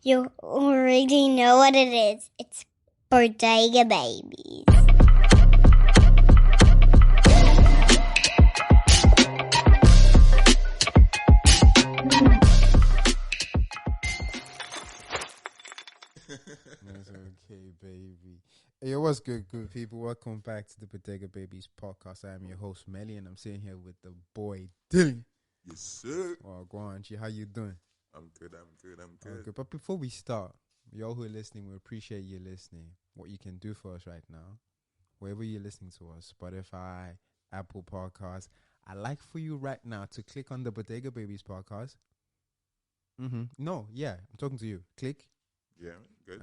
You already know what it is. It's Bodega Babies. That's okay, baby. Hey, what's good people? Welcome back to the Bodega Babies podcast. I am your host, Melly, and I'm sitting here with the boy, Dylan. Yes, sir. Oh, go on, G. How you doing? I'm good. But before we start, y'all who are listening, we appreciate you listening. What you can do for us right now, wherever you're listening to us, Spotify, Apple Podcasts, I'd like for you right now to click on the Bodega Babies podcast. No, yeah, I'm talking to you. Click. Yeah, good.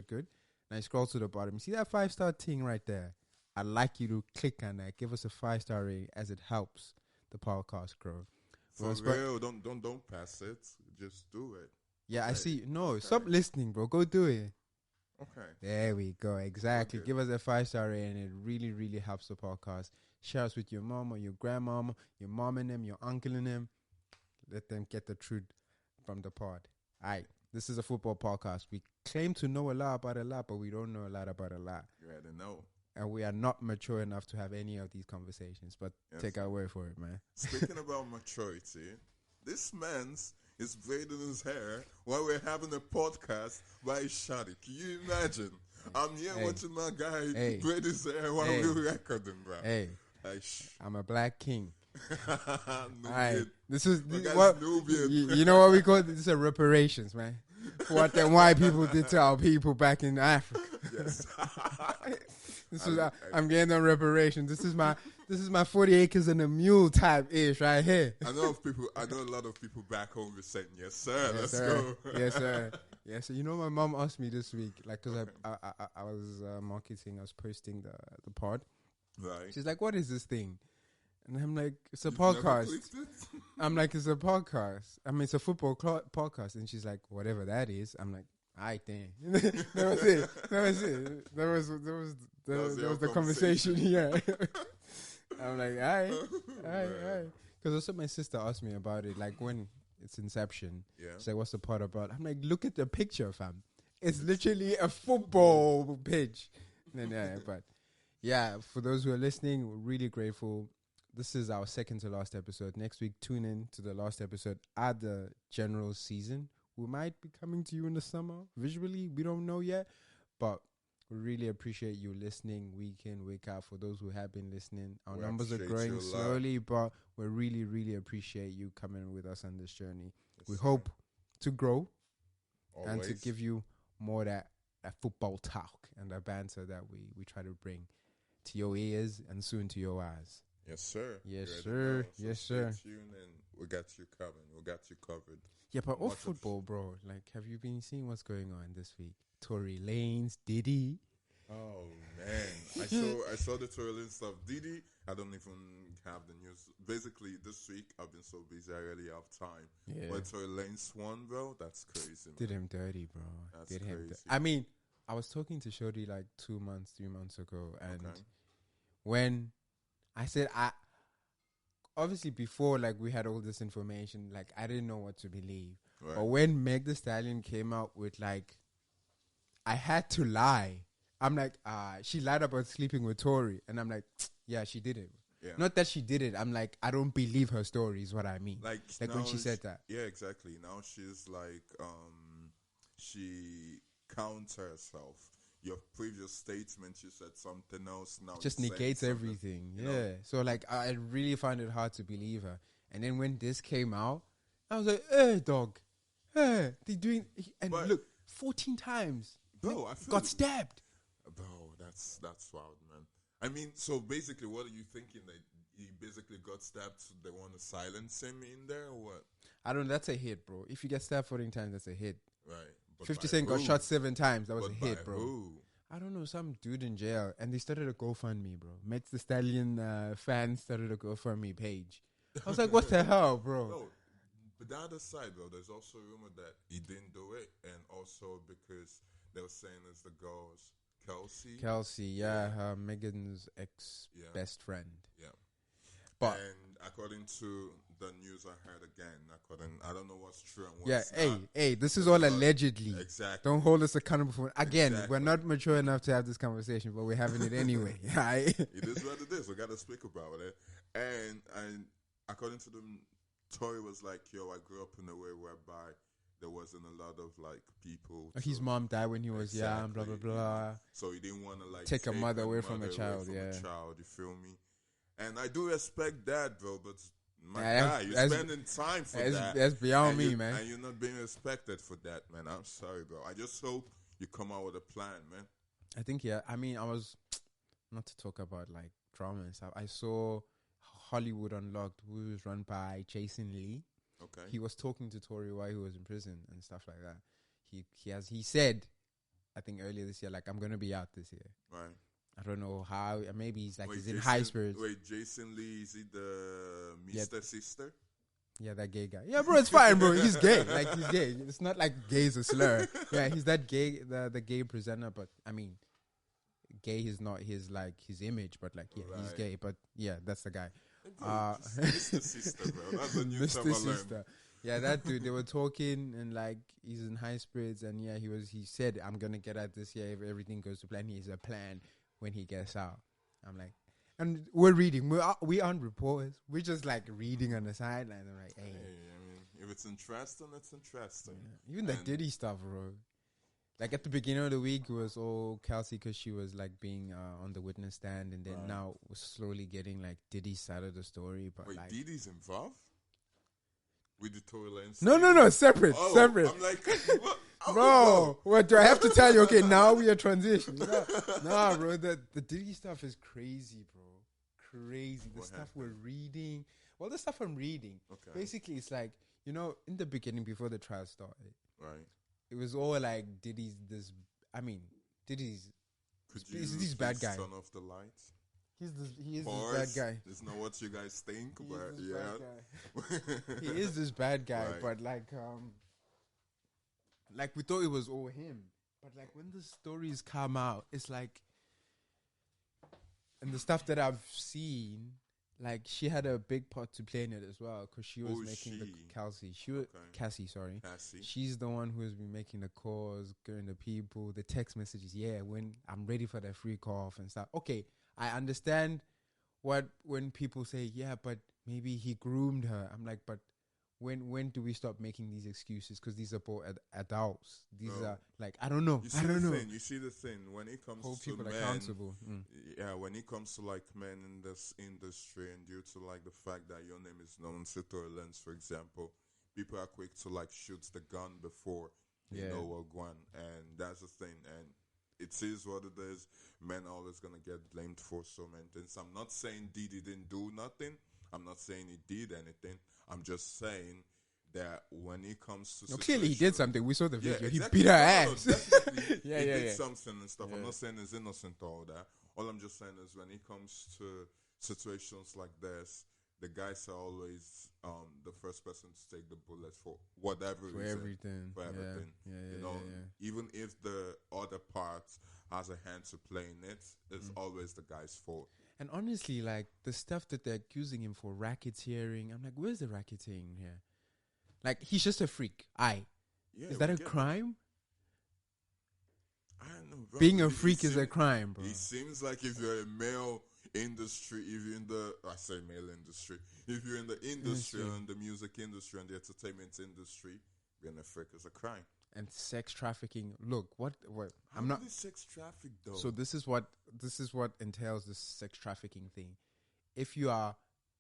Good. Now scroll to the bottom. You see that 5-star thing right there? I'd like you to click on that. Give us a 5-star rating as it helps the podcast grow. For real, don't pass it. Just do it. Yeah, okay. I see. No, stop listening, bro. Go do it. Okay. There we go. Exactly. Okay. Give us a 5-star rating. It really, really helps the podcast. Share us with your mom or your grandmama, your mom and them, your uncle and them. Let them get the truth from the pod. All right. This is a football podcast. We claim to know a lot about a lot, but we don't know a lot about a lot. You had to know. And we are not mature enough to have any of these conversations. But take our word for it, man. Speaking about maturity, this man's is braiding his hair while we're having a podcast by Shadi. Can you imagine? I'm here watching my guy braid his hair while we're recording, bro. Hey, I'm a black king. Nubian. This is what you know what we call this? Is a reparations, man. For what them white people did to our people back in Africa. Yes. I'm getting on reparations. This is my 40 acres and a mule type ish right here. I know a lot of people back home were saying, yes, sir, let's go. Yes, sir. Yes, sir. You know, my mom asked me this week, like, because I was marketing, I was posting the pod. Right. She's like, what is this thing? And I'm like, it's a podcast. I'm like, it's a podcast. I mean, it's a football podcast. And she's like, whatever that is. I'm like, all right, then. That was it. That was the conversation. Yeah. I'm like, all right. Because also my sister asked me about it, like when it's inception. Yeah. She's like, what's the pod about? I'm like, look at the picture, fam. It's literally a football pitch. But yeah, for those who are listening, we're really grateful. This is our second to last episode. Next week, tune in to the last episode at the general season. We might be coming to you in the summer. Visually, we don't know yet. But we really appreciate you listening week in, week out. For those who have been listening, our numbers are growing slowly, but we really, really appreciate you coming with us on this journey. Yes, we hope to grow and to give you more that football talk and the banter that we try to bring to your ears and soon to your eyes. Yes, sir. Yes, sir. Yes, sir. Stay tuned and we got you covered. Yeah, but off football, bro. Like, have you been seeing what's going on this week? Tory Lanez, Diddy. Oh man, I saw the Tory Lanez stuff. Diddy, I don't even have the news. Basically, this week I've been so busy I really have time. Yeah. But Tory Lanez won, bro. That's crazy. Man. Did him dirty, bro. That's crazy. I mean, I was talking to Shorty like 3 months ago, and when I said, obviously before, like, we had all this information, like, I didn't know what to believe. Right. But when Meg Thee Stallion came out with, like, I had to lie. I'm like, she lied about sleeping with Tory. And I'm like, yeah, she did it. Yeah. Not that she did it. I'm like, I don't believe her story is what I mean. Like when she said that. Yeah, exactly. Now she's like, she counter herself. Your previous statement, you said something else. Now just negates everything. Yeah. Know? So like, I really find it hard to believe her. And then when this came out, I was like, hey, dog. Hey, they doing... And but look, 14 times. Bro, I got stabbed. Bro, that's wild, man. I mean, so basically, what are you thinking? That he basically got stabbed, so they want to silence him in there, or what? I don't know. That's a hit, bro. If you get stabbed 14 times, that's a hit. Right. 50 Cent got shot 7 times. That was a hit, bro. Who? I don't know. Some dude in jail. And they started a GoFundMe, bro. Meg Thee Stallion fans started a GoFundMe page. I was like, what the hell, bro? No, but the other side, though, there's also a rumor that he didn't do it. And also because they were saying it's the girl's Kelsey, yeah. Megan's ex-best friend. Yeah. But and according to the news I heard again. I don't know what's true and what's not. Hey, this is all allegedly. Exactly. Don't hold us accountable for it. Again, we're not mature enough to have this conversation, but we're having it anyway. It is what it is. We got to speak about it. And according to them, Tori was like, yo, I grew up in a way whereby there wasn't a lot of like people. His mom died when he was young, blah, blah, blah. So he didn't want to like take a mother away from a child. You feel me? And I do respect that, bro, but my guy, you're spending time for that. That's beyond me, man. And you're not being respected for that, man. I'm sorry, bro. I just hope you come out with a plan, man. I think, I mean, I was, not to talk about like drama and stuff. I saw Hollywood Unlocked, who was run by Jason Lee. Okay. He was talking to Tory while he was in prison and stuff like that. He said, I think earlier this year, like, I'm going to be out this year. Right. I don't know how. Maybe he's like, he's in high spirits. Wait, Jason Lee, is he the Mr. Sister? Yeah, that gay guy. Yeah, bro, it's fine, bro. He's gay. Like, he's gay. It's not like gay is a slur. Yeah, he's that gay, the gay presenter. But, I mean, gay is not his image. But, like, yeah, he's gay. But, yeah, that's the guy. Mr. Sister, bro. That's a new term I learned. Yeah, that dude, they were talking and like he's in high spirits and yeah, he said, I'm gonna get out this year if everything goes to plan. He has a plan when he gets out. I'm like, and we're reading. We aren't reporters. We're just like reading on the sideline. I'm like, hey. I mean, if it's interesting, it's interesting. Yeah. Even the Diddy stuff, bro. Like at the beginning of the week, it was all Kelsey because she was like being on the witness stand, and then now we're slowly getting like Diddy's side of the story. But wait, like, Diddy's involved with the Tory Lanez? No, separate. I'm like, what? Bro, what do I have to tell you? Okay, now we are transitioning. Nah, bro, the Diddy stuff is crazy, bro. Crazy. The stuff we're reading. Well, the stuff I'm reading. Okay. Basically, it's like, you know, in the beginning, before the trial started. Right. It was all like Diddy's this bad guy. Turn off the lights. He is this bad guy. It's not what you guys think, but he is this bad guy, but like we thought it was all him. But like when the stories come out, it's like, and the stuff that I've seen, like she had a big part to play in it as well because she was making the Cassie. She's the one who has been making the calls, getting the people, the text messages. Yeah, when I'm ready for that free cough and stuff. Okay, I understand when people say, yeah, but maybe he groomed her. I'm like, but when do we stop making these excuses? Because these are both adults. These are like, I don't know. You see the thing when it comes to people men, accountable. Yeah, when it comes to like men in this industry, and due to like the fact that your name is known to Tory Lanez, for example, people are quick to like shoot the gun before you know what one, and that's the thing. And it is what it is. Men are always gonna get blamed for so many things. I'm not saying Diddy didn't do nothing. I'm not saying he did anything. I'm just saying that when it comes to clearly he did something. We saw the video. Exactly. He beat her ass. He did something and stuff. I'm not saying he's innocent or all that. All I'm just saying is when it comes to situations like this, the guys are always the first person to take the bullet for whatever reason. For everything. Even if the other part has a hand to play in it, it's always the guy's fault. And honestly, like, the stuff that they're accusing him for racketeering, I'm like, where's the racketeering here? Like, he's just a freak. Is that a crime? I don't know, bro. Being a freak is a crime, bro. It seems like if you're a male industry, if you're in the, I say male industry, if you're in the industry, and the music industry and the entertainment industry, being a freak is a crime. And sex trafficking. Look, what I'm not sex traffic though. So this is what entails this sex trafficking thing. If you are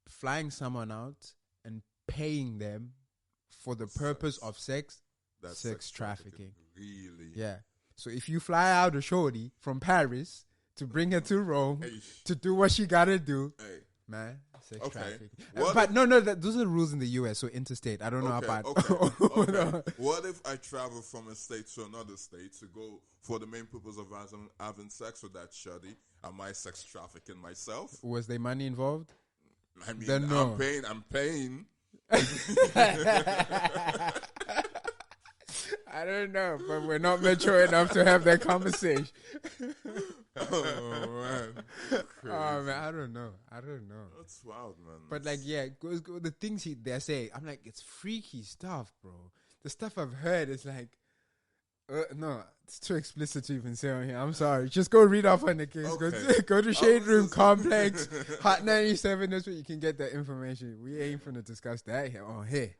flying someone out and paying them for the purpose of sex, that's sex trafficking. Really? Yeah. So if you fly out a shorty from Paris to bring her to Rome to do what she gotta do, man, sex trafficking. But no, those are the rules in the US. So interstate. I don't know about. What if I travel from a state to another state to go for the main purpose of having sex with that shorty? Am I sex trafficking myself? Was there money involved? I mean, then no. I'm paying. I don't know, but we're not mature enough to have that conversation. Oh man, crazy. Oh man, I don't know. That's wild, man. But like, yeah, the things they're saying, I'm like, it's freaky stuff, bro. The stuff I've heard is like, no, it's too explicit to even say on here. I'm sorry. Just go read up on the case. Okay. Go to Shade Room Complex, Hot 97. That's where you can get that information. We ain't finna discuss that here on here.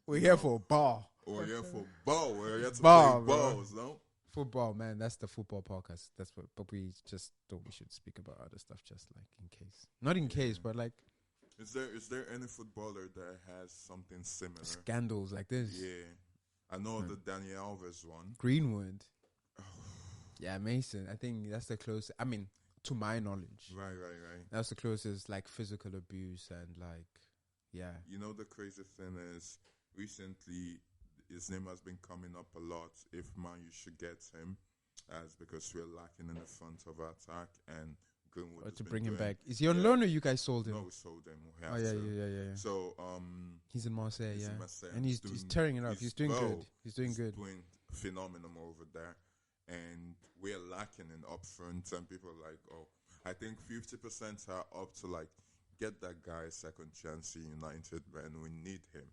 We're here for ball. We're here for ball. We're here to Ball, play bro. balls, no? Football, man. That's the football podcast. That's what. But we just thought we should speak about other stuff, just like in case. Not in case, but like. Is there any footballer that has something similar? Scandals like this. Yeah. I know the Daniel Alves one. Greenwood. Yeah, Mason. I think that's the closest. I mean, to my knowledge. Right. That's the closest, like, physical abuse and, like, yeah. You know, the crazy thing is, recently, his name has been coming up a lot. If Man U should get him, as because we're lacking in the front of our attack, and Greenwood Or has to been bring him doing- back. Is he on loan or you guys sold him? No, we sold him. We Oh, have yeah, to. yeah. So, He's in Marseille, he's yeah. in Marseille. And he's tearing it up. He's doing good. He's doing He's good. doing phenomenal over there. And we're lacking in up front. And people are like, oh, I think 50% are up to like get that guy a second chance in United, man. We need him.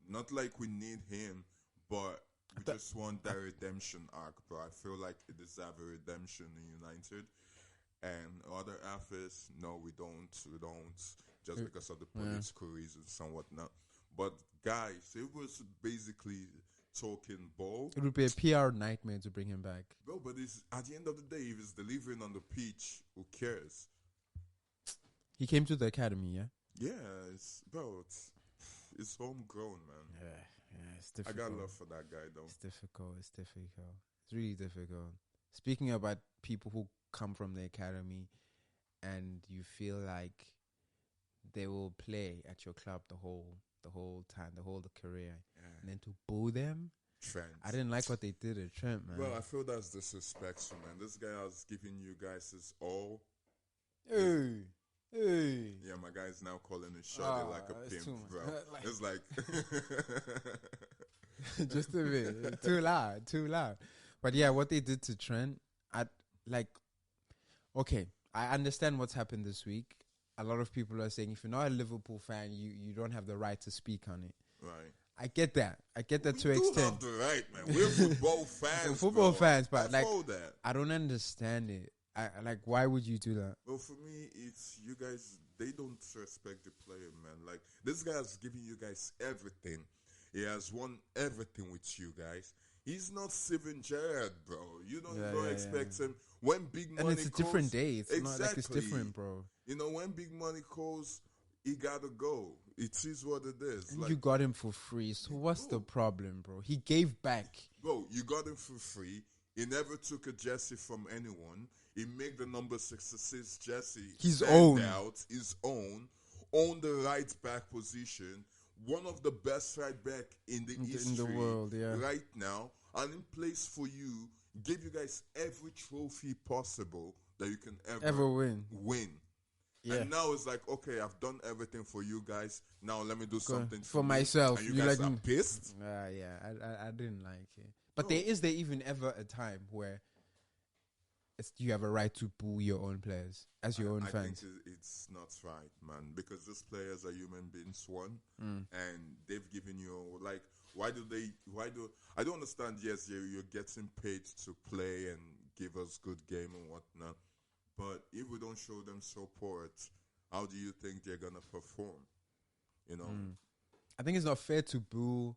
Not like we need him, but we just want that redemption arc, bro. I feel like it deserves a redemption in United. And other athletes, no, we don't. Just because of the political reasons and whatnot. But guys, it was basically talking ball. It would be a PR nightmare to bring him back. Bro, but it's, at the end of the day, if he's delivering on the pitch, who cares? He came to the academy, yeah? Yeah, it's homegrown, man. Yeah, it's I difficult. got love for that guy, though. It's difficult. It's really difficult. Speaking about people who come from the academy and you feel like they will play at your club the whole time, the whole career, and then to boo them. Trent. I didn't like what they did at Trent, man. Well, I feel that's disrespectful, man. This guy was giving you guys his all. Hey. Yeah, my guy's now calling his shorty like a it's pimp, too much. bro. It's like... Just a bit. Too loud. But yeah, what they did to Trent, okay, I understand what's happened this week. A lot of people are saying if you're not a Liverpool fan, you don't have the right to speak on it. Right. I get that to an We do extent. have the right, man. We're football fans, We're football bro. fans, but I like, know that. I don't understand it. I why would you do that? Well, for me, it's you guys, they don't respect the player, man. Like, this guy's giving you guys everything. He has won everything with you guys. He's not Steven Gerrard, bro. You don't expect him. When big money And it's a different day. It's not like it's Exactly. different, bro. You know, when big money calls, he gotta go. It is what it is. And like, you got him for free, so what's the problem, bro? He gave back. bro, you got him for free. He never took a jersey from anyone. He made the number 66 jersey His stand own. out, his own, on the right back position. One of the best right back in the history in the world, yeah. right now, and in place for you, give you guys every trophy possible that you can Ever win. Yeah. And now it's like, okay, I've done everything for you guys. Now let me do something for me. myself. And you You guys like are pissed. Yeah, I didn't like it. But No. is there even ever a time where you have a right to boo your own players as your own I fans? think it's not right, man, because these players are human beings, one, Mm. and they've given you, like, I don't understand, yes, you're getting paid to play and give us good game and whatnot, but if we don't show them support, how do you think they're going to perform? You know? I think it's not fair to boo.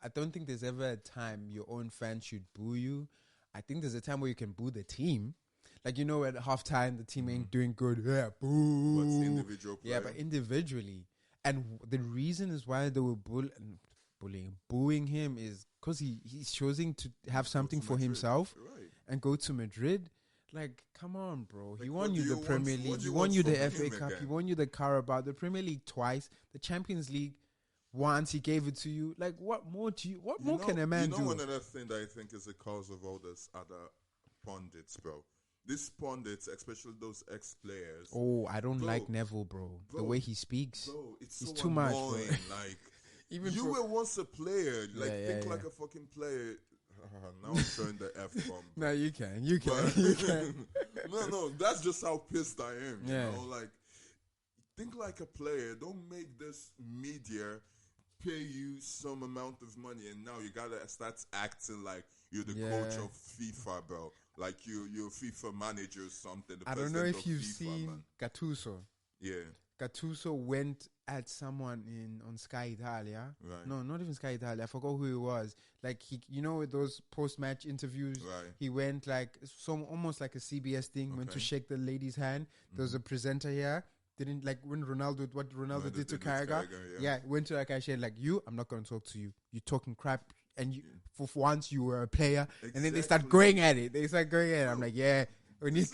I don't think there's ever a time your own fans should boo you. I think there's a time where you can boo the team. Like, you know, at halftime, the team ain't doing good. Yeah, boo. But it's individual player. Yeah, but individually. And the reason is why they were booing him is because he's choosing to have something for Madrid. himself Right. and go to Madrid. Like, come on, bro. He Like, won what you do the you Premier want- what League. do He you won want you the from FA him Cup. He again? won you the Carabao, the Premier League twice, the Champions League once. He gave it to you. Like, what more can a man do? Another thing that I think is the cause of all this other pundits, bro. These pundits, especially those ex-players. Oh, I don't Bro, like Neville, bro. The bro, way he speaks. Bro, it's It's so too much, bro. annoying. Like, Even you for- were once a player. Like, Yeah, think yeah, like yeah. a fucking player. Now I'm showing the F-bomb. No, you can. You can. No, that's just how pissed I am. Yeah. You know, like, think like a player. Don't make this media pay you some amount of money, and now you gotta start acting like you're the coach of FIFA, bro. Like you're FIFA manager or something. I don't know if you've FIFA, seen man. Gattuso. Yeah. Gattuso went at someone on Sky Italia. Right. No, not even Sky Italia. I forgot who it was. Like with those post-match interviews. Right. He went like almost like a CBS thing. Went to shake the lady's hand. There was a presenter here. Didn't like when what Ronaldo did to Carragher. Yeah, went to that guy. Said like, I'm not going to talk to you. You're talking crap, and you for once you were a player. Exactly. And then they start going at it. I'm like, we need.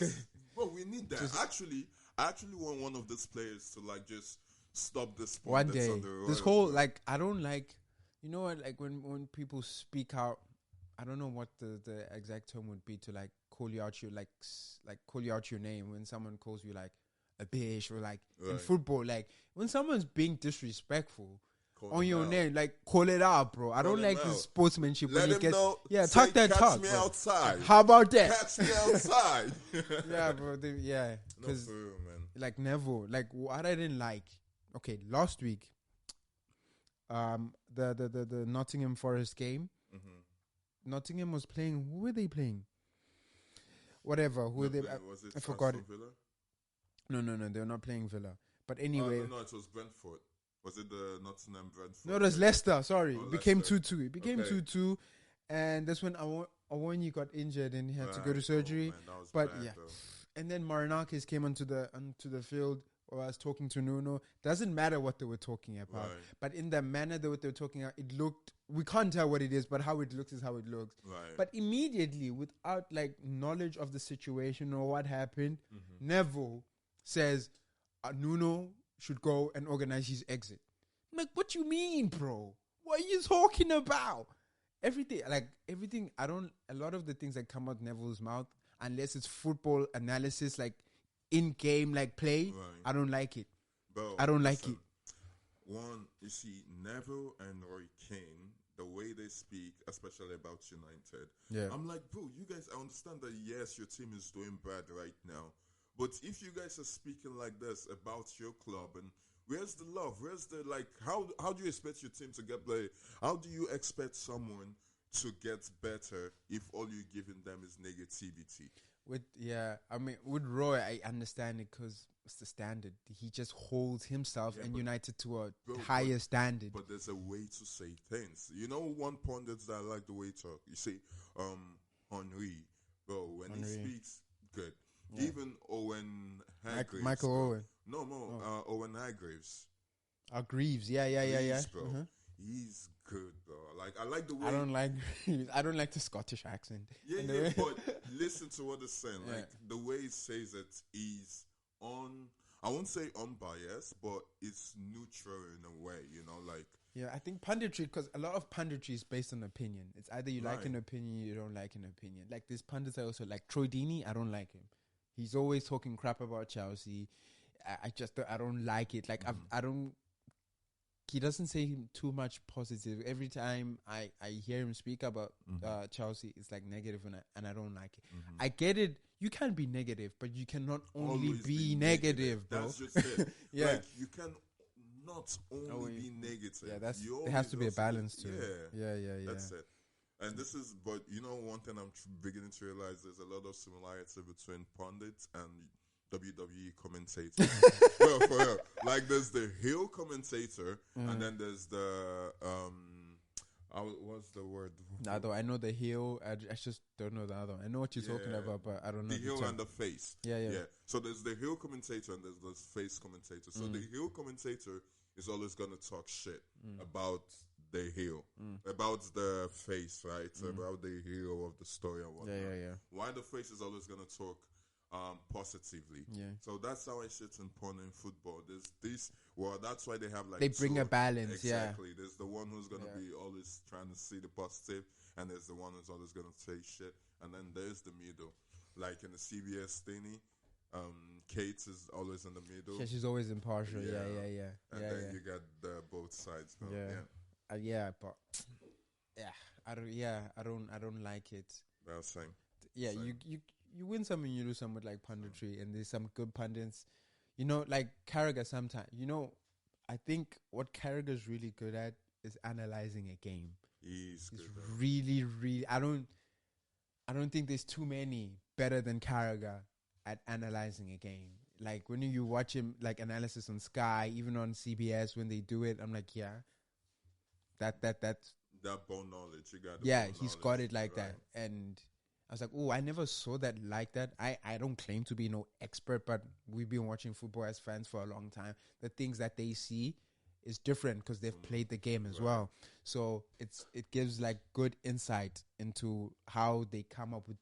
We need that. I actually want one of these players to like just stop this one day. This whole like I don't like, you know what, like when people speak out, I don't know what the exact term would be to like call you out your name when someone calls you like a bitch or like in football, like when someone's being disrespectful on your name, like call it out, bro. I don't like this sportsmanship. Let him know. Talk that talk. Catch me outside. How about that? Catch me outside. Yeah, bro. Because for real, man. Like Neville, like what I didn't like. Okay, last week, the Nottingham Forest game. Mm-hmm. Nottingham was playing. Who were they playing? Whatever. Who were they? Was it I forgot it. Villa? No. They were not playing Villa. But anyway, no, it was Brentford. Was it the Nottingham Brentford? No, it was Leicester. Sorry, it became Leicester. 2-2. It became 2-2, and that's when Awoni got injured and he had to go to surgery. Man, that was but bad, yeah, though. And then Marinakis came onto the field. Or I was talking to Nuno. Doesn't matter what they were talking about, but in the manner that what they were talking about, it looked. We can't tell what it is, but how it looks is how it looks. Right. But immediately, without like knowledge of the situation or what happened, Neville says Nuno should go and organize his exit. I'm like, what you mean, bro? What are you talking about? Everything. A lot of the things that come out Neville's mouth, unless it's football analysis, like in-game, like play, I don't like it. Bro, I don't like it. One, you see, Neville and Roy Keane, the way they speak, especially about United, I'm like, bro, you guys, I understand that, yes, your team is doing bad right now, but if you guys are speaking like this about your club, and where's the love? Where's the, like, how do you expect your team to get better? How do you expect someone to get better if all you're giving them is negativity? With Roy, I understand it because it's the standard. He just holds himself and United to a higher standard. But there's a way to say things. You know, one pundit that I like the way he talk. You see, Henry, bro, when he speaks, good. Yeah. Even Owen Hargreaves. Michael Owen. No, Owen Hargreaves. Greaves, yeah. Bro. He's good, bro. Like, I like the way... I don't like the Scottish accent. Yeah, but listen to what he's saying. Like, the way he says it is I won't say unbiased, but it's neutral in a way, you know, like... Yeah, I think punditry, because a lot of punditry is based on opinion. It's either you like an opinion, you don't like an opinion. Like, this pundits I also like. Troy Deeney, I don't like him. He's always talking crap about Chelsea. I don't like it. Like, I don't... He doesn't say too much positive. Every time I hear him speak about Chelsea, it's like negative, and I don't like it. I get it. You can be negative, but you cannot only be negative, bro. That's just it. Like, you can not only be negative. Yeah, there has to be a balance to it. Yeah. That's it. And this is, but you know, one thing I'm beginning to realize, there's a lot of similarity between pundits and WWE commentator. Well, for real. Like, there's the heel commentator, and then there's the what's the word? I know the heel. I just don't know the other one. I know what you're talking about, but I don't know the heel and the face. Yeah. So there's the heel commentator and there's the face commentator. So the heel commentator is always gonna talk shit about the heel, about the face, right? About the hero of the story and whatnot. Yeah. Why the face is always gonna talk positively. Yeah. So that's how I sit in porn in football. There's this. Well, that's why they have like. They bring a balance. Exactly. There's the one who's gonna be always trying to see the positive, and there's the one who's always gonna say shit, and then there's the middle. Like in the CBS thingy, Kate is always in the middle. Yeah, she's always impartial. Yeah. And then you got the both sides. Bro. But I don't like it. Well, same. Yeah, Same. you win some and you lose some with like punditry, and there's some good pundits. You know, like Carragher sometimes. You know, I think what Carragher's really good at is analyzing a game. He's good. Really, really. I don't think there's too many better than Carragher at analyzing a game. Like when you watch him, like analysis on Sky, even on CBS when they do it, I'm like, yeah, that's that bone knowledge. You got. He's got it like that, and I was like, oh, I never saw that like that. I don't claim to be no expert, but we've been watching football as fans for a long time. The things that they see is different because they've played the game as well. So it gives like good insight into how they come up with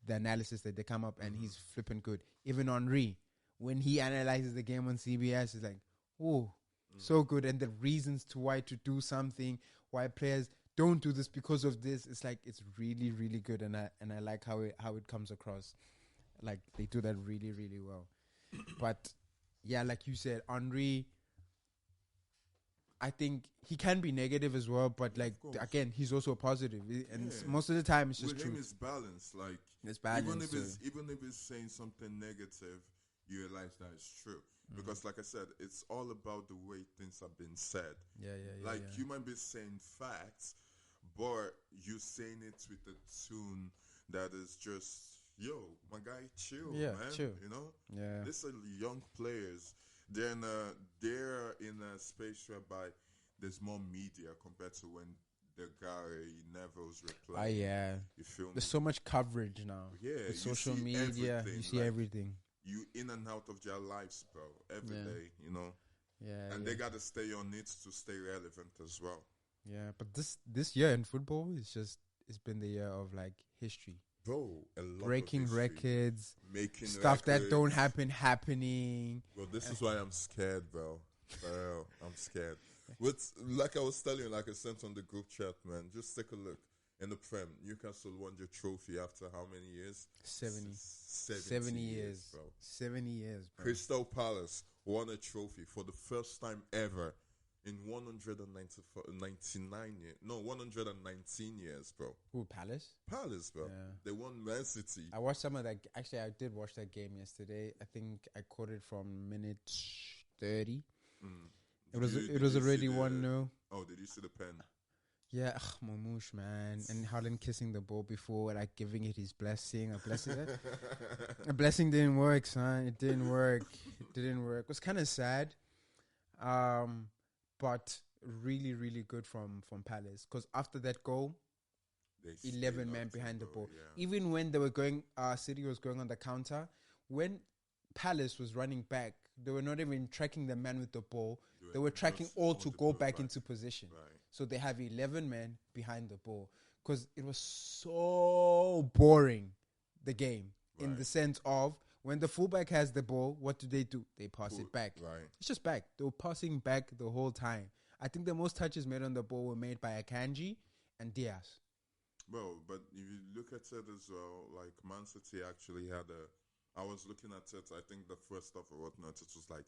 the analysis that they come up, and he's flipping good. Even Henry, when he analyzes the game on CBS, it's like, oh, so good. And the reasons to why to do something, why players don't do this because of this. It's like it's really, really good, and I like how it comes across. Like they do that really, really well. But yeah, like you said, Henry, I think he can be negative as well, but like again, he's also positive, and most of the time it's just with true. him it's balance. Like it's balance. Even if it's saying something negative, you realize that it's true. Because like I said, it's all about the way things have been said. Like you might be saying facts, but you saying it with a tune that is just, yo, my guy, chill, man. Chill. You know? Yeah. These are young players. They're in a space whereby there's more media compared to when the Gary Neville's replying. You feel me? There's so much coverage now. Yeah. With social media, you see everything. You in and out of their lives, bro, every day, you know? Yeah. And they got to stay on it to stay relevant as well. Yeah, but this year in football, it's been the year of like history. Bro, a lot breaking of history, records, making stuff records that don't happening. Well, this is why I'm scared, bro. I'm scared. Like I was telling you, like I sent on the group chat, man, just take a look. In the Prem, Newcastle won your trophy after how many years? 70 years, bro. 70 years, bro. Crystal Palace won a trophy for the first time ever in 119 years, bro. Who, Palace? Palace, bro. Yeah. They won Man City. I watched some of that. Actually, I did watch that game yesterday. I think I caught it from minute 30. It was already 1-0. Oh, did you see the pen? Yeah, Mamouche, man. And Haaland kissing the ball before, like giving it his blessing. A blessing didn't work, son. It didn't work. It was kind of sad. But really, really good from Palace. Because after that goal, 11 men behind the ball. Yeah. Even when they were going, City was going on the counter. When Palace was running back, they were not even tracking the man with the ball. They were tracking all to go back into position. Right. So they have 11 men behind the ball. Because it was so boring, the game. Right. In the sense of, when the fullback has the ball, what do? They pass it back. Right. It's just back. They were passing back the whole time. I think the most touches made on the ball were made by Akanji and Diaz. Bro, but if you look at it as well, like Man City actually had I was looking at it, I think the first stuff or whatnot, it was like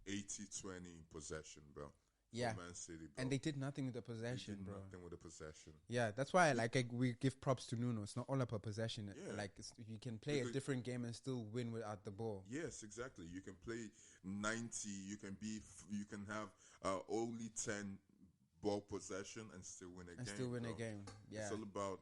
80-20 possession, bro. Yeah. Man City, bro. And they did nothing with the possession, bro. Nothing with the possession. Yeah, that's why we give props to Nuno. It's not all about possession. Yeah. Like you can play a different game and still win without the ball. Yes, exactly. You can play 90. You can have only 10 ball possession and still win a game. Yeah. It's all about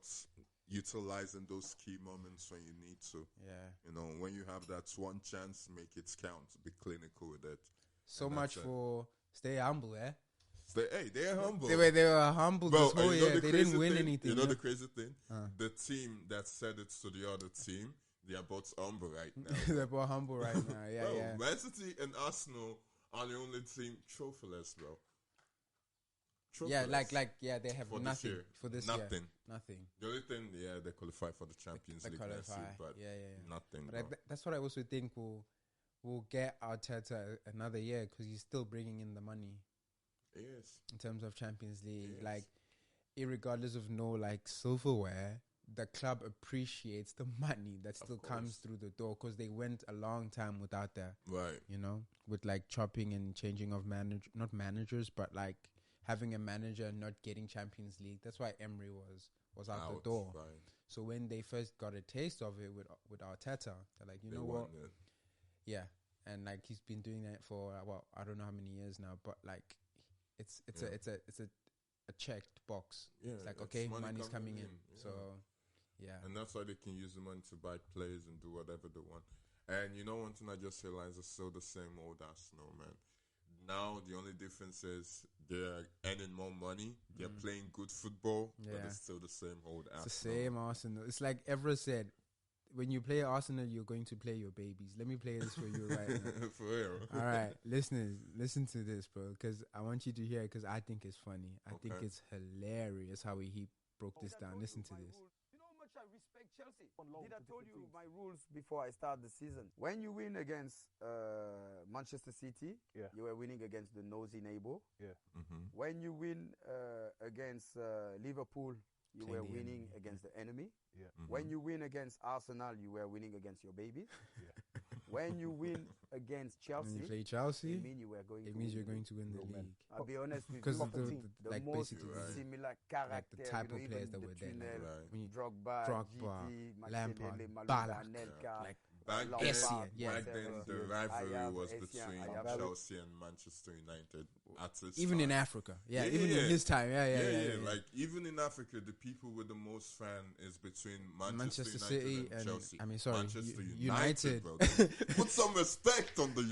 utilizing those key moments when you need to. Yeah. You know, when you have that one chance, make it count. Be clinical with it. So much for stay humble, eh? They're humble. They were humble this whole year. They didn't win anything. You know the crazy thing? The team that said it to the other team, they are both humble right now. They're both humble right now. Yeah, bro, yeah. Man City and Arsenal are the only team trophyless, bro. Yeah, they have for nothing for this year. Nothing. The only thing, they qualify for the Champions League next year, but nothing. But that's what I also think will get Arteta another year because he's still bringing in the money. Yes. In terms of Champions League, like, irregardless of no like silverware, the club appreciates the money that still comes through the door because they went a long time without that. Right. You know, with like chopping and changing of not managers, but like having a manager not getting Champions League. That's why Emery was out the door. Right. So when they first got a taste of it with Arteta, they're like, you know what? Yeah, and like he's been doing that for I don't know how many years now, but like it's a checked box. Yeah, it's like okay, money's coming in. Yeah. So yeah, and that's why they can use the money to buy players and do whatever they want. And you know, one thing I just realized is still the same old Arsenal, man. Now the only difference is they're earning more money, they're playing good football, but it's still the same old Arsenal. It's the same Arsenal. It's like Evra said, when you play Arsenal, you're going to play your babies. Let me play this for you right now. For real. All right, listeners, listen to this, bro, because I want you to hear it because I think it's funny. I think it's hilarious how he broke this down. Listen to this. I respect Chelsea. Did I told you my rules before I start the season? When you win against Manchester City, you were winning against the nosy neighbor. Yeah. Mm-hmm. When you win against Liverpool, you were winning against the enemy. Yeah. Mm-hmm. When you win against Arsenal, you were winning against your babies. Yeah. When you win against Chelsea, when you play Chelsea, it means you're going to win the league. I'll be honest with you, because the like most basically similar character, like the type of players that were there, Drogba, GT, Lampard, Ballack, Back then, the rivalry was between Chelsea and Manchester United. Even in Africa, in his time, Like even in Africa, the people with the most fan is between Manchester City and Chelsea. Manchester United. Bro. Put some respect on the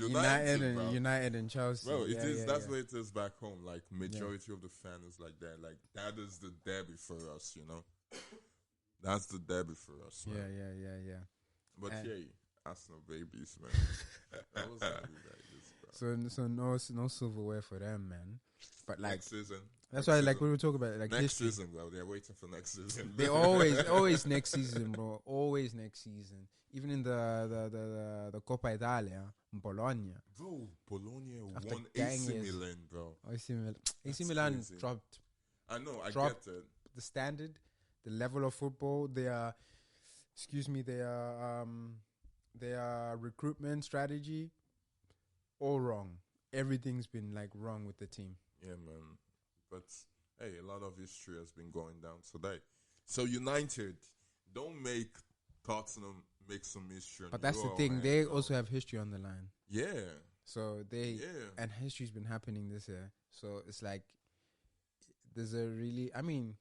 United and Chelsea. Bro, that's where it is back home. Like majority of the fan is like that. Like that is the derby for us, you know. That's the derby for us. Man. Yeah. But Arsenal babies, man. That was so no silverware for them, man. But like next season. That's why like we were talking about like next season, bro. They're waiting for next season. They always next season, bro. Always next season. Even in the Coppa Italia, Bologna. Bro, Bologna won AC Milan, bro. AC Milan dropped. I know, I get it. The standard, the level of football, their recruitment strategy, all wrong. Everything's been like wrong with the team. Yeah, man. But hey, a lot of history has been going down today. So United, don't make Tottenham make some history. But that's the thing. They also have history on the line. Yeah. So and history's been happening this year. So it's like there's a really, I mean,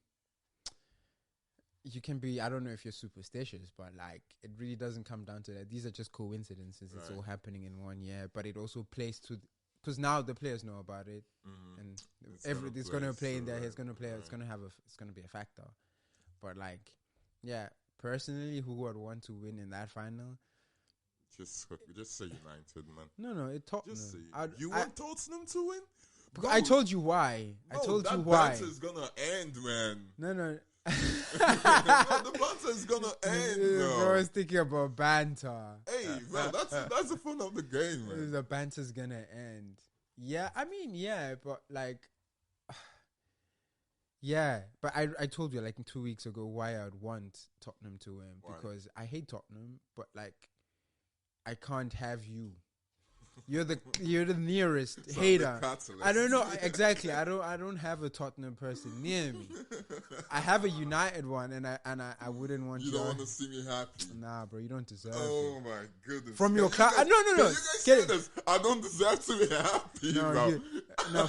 you can be, I don't know if you're superstitious, but like it really doesn't come down to that. These are just coincidences. Right. It's all happening in 1 year, but it also plays to, because now the players know about it, and it's going to play in there. It's going to play. Right. It's going to be a factor. But like, yeah, personally, who would want to win in that final? Just say United, man. No, it Tottenham. Just say you want Tottenham to win. Bro, I told you why. Bro, I told you why. That is gonna end, man. No. The banter is gonna end, bro. Bro, I was thinking about banter. Hey, bro, that's the fun of the game, man. The banter's gonna end. Yeah, I mean, yeah, but like, yeah, but I told you like 2 weeks ago why I'd want Tottenham to win, because I hate Tottenham, but like, I can't have you. You're the nearest hater. I don't know exactly. I don't have a Tottenham person near me. I have a United one, and I wouldn't want you. You don't want to see me happy. Nah, bro, you don't deserve. Oh my goodness! From your class, no. You guys say this. I don't deserve to be happy. No,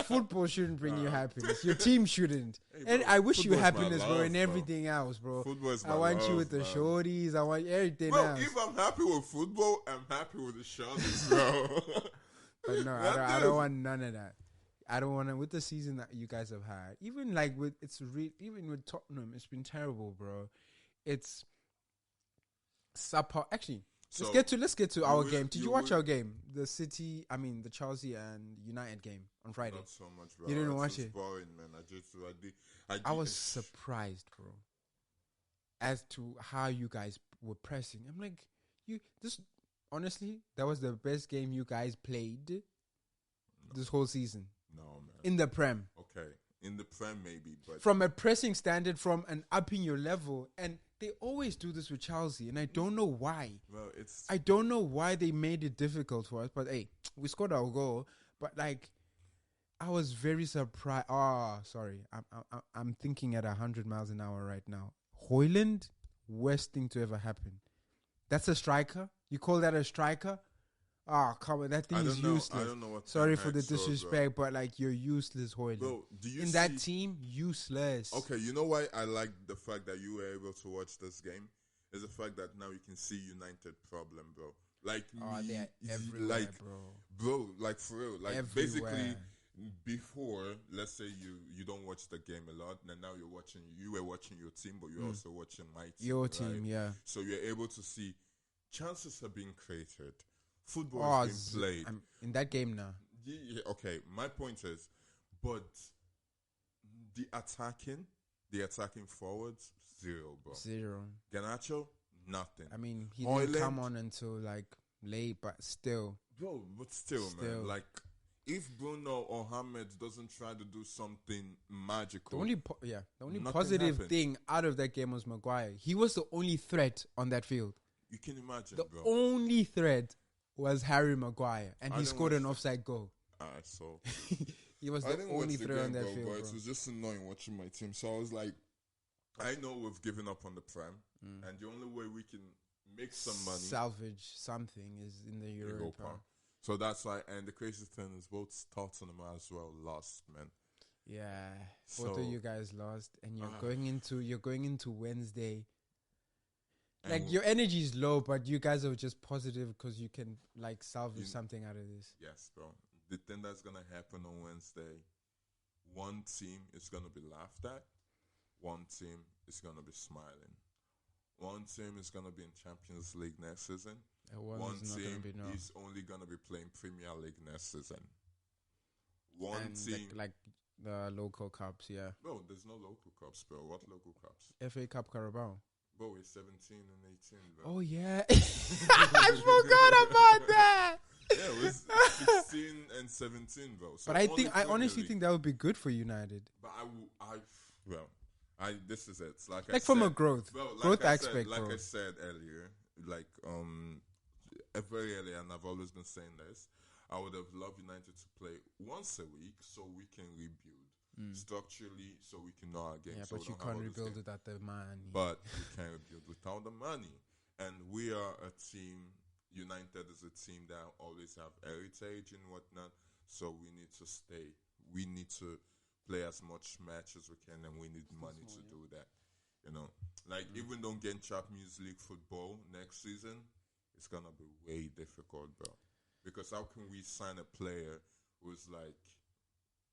football shouldn't bring you happiness. Your team shouldn't. Hey, bro, and I wish you happiness, bro, and everything else, bro. I want you with the shorties. I want everything else. If I'm happy with football, I'm happy with the shorties, bro. But no, I don't want none of that. I don't want to. With the season that you guys have had, even like even with Tottenham, it's been terrible, bro. It's subpar. Actually, let's get to our game. Did you watch our game? The Chelsea and United game on Friday. Not so much, bro. You didn't watch it? Boring, man. I was surprised, bro, as to how you guys were pressing. I'm like, honestly, that was the best game you guys played this whole season. No, man. In the Prem. Okay. In the Prem, maybe. But from a pressing standard, from an upping your level. And they always do this with Chelsea. And I don't know why. Well, I don't know why they made it difficult for us. But, hey, we scored our goal. But, like, I was very surprised. Oh, sorry. I'm thinking at 100 miles an hour right now. Hoyland, worst thing to ever happen. That's a striker? You call that a striker? Oh, come on. That thing is useless. I don't know what. Sorry for the disrespect, but like you're useless, Hoyland. Bro, do you in that team, useless. Okay, you know why I like the fact that you were able to watch this game? Is the fact that now you can see United problem, bro. Like, they're everywhere, like, bro, like for real, like everywhere. Basically, before, let's say you don't watch the game a lot, and now you were watching your team, but you're also watching my team. Your team, yeah. So you're able to see chances are being created, football is being played. I'm in that game now. Yeah, okay, my point is, but the attacking forwards, zero, bro. Zero. Garnacho, nothing. I mean, he didn't come on until like late, but still. Bro, but still, man. Like, if Bruno or Hamed doesn't try to do something magical. The only positive thing out of that game was Maguire. He was the only threat on that field. You can imagine, the bro. The only threat was Harry Maguire, and he scored an offside goal. So he was the only threat on that field, bro. It was just annoying watching my team. So I was like, I know we've given up on the Prem, and the only way we can make some money, salvage something, is in the Europa. So that's why, and the crazy thing is both Tottenham as well lost, man. Yeah, both of you guys lost, and you're going into Wednesday. Like, your energy is low, but you guys are just positive because you can like salvage something out of this. Yes, bro. The thing that's gonna happen on Wednesday, one team is gonna be laughed at, one team is gonna be smiling, one team is gonna be in Champions League next season. One team is only gonna be playing Premier League next season. One team like the local cups, yeah. Bro, there's no local cups, bro. What local cups? FA Cup, Carabao. Bro, it's 17 and 18, bro. Oh yeah, I forgot about that. Yeah, it was 16 and 17, bro. So but I honestly think that would be good for United. But this is it. Like from a growth aspect, bro. Like I said earlier, like very early, and I've always been saying this. I would have loved United to play once a week so we can rebuild structurally, so we can know our game. Yeah, so but you can't rebuild without the money. But we can't rebuild without the money. And we are a team. United is a team that always have heritage and whatnot. So we need to stay. We need to play as much match as we can, and we need money to do that. You know, like even don't get Champions League football next season, it's gonna be way difficult, bro. Because how can we sign a player who's like,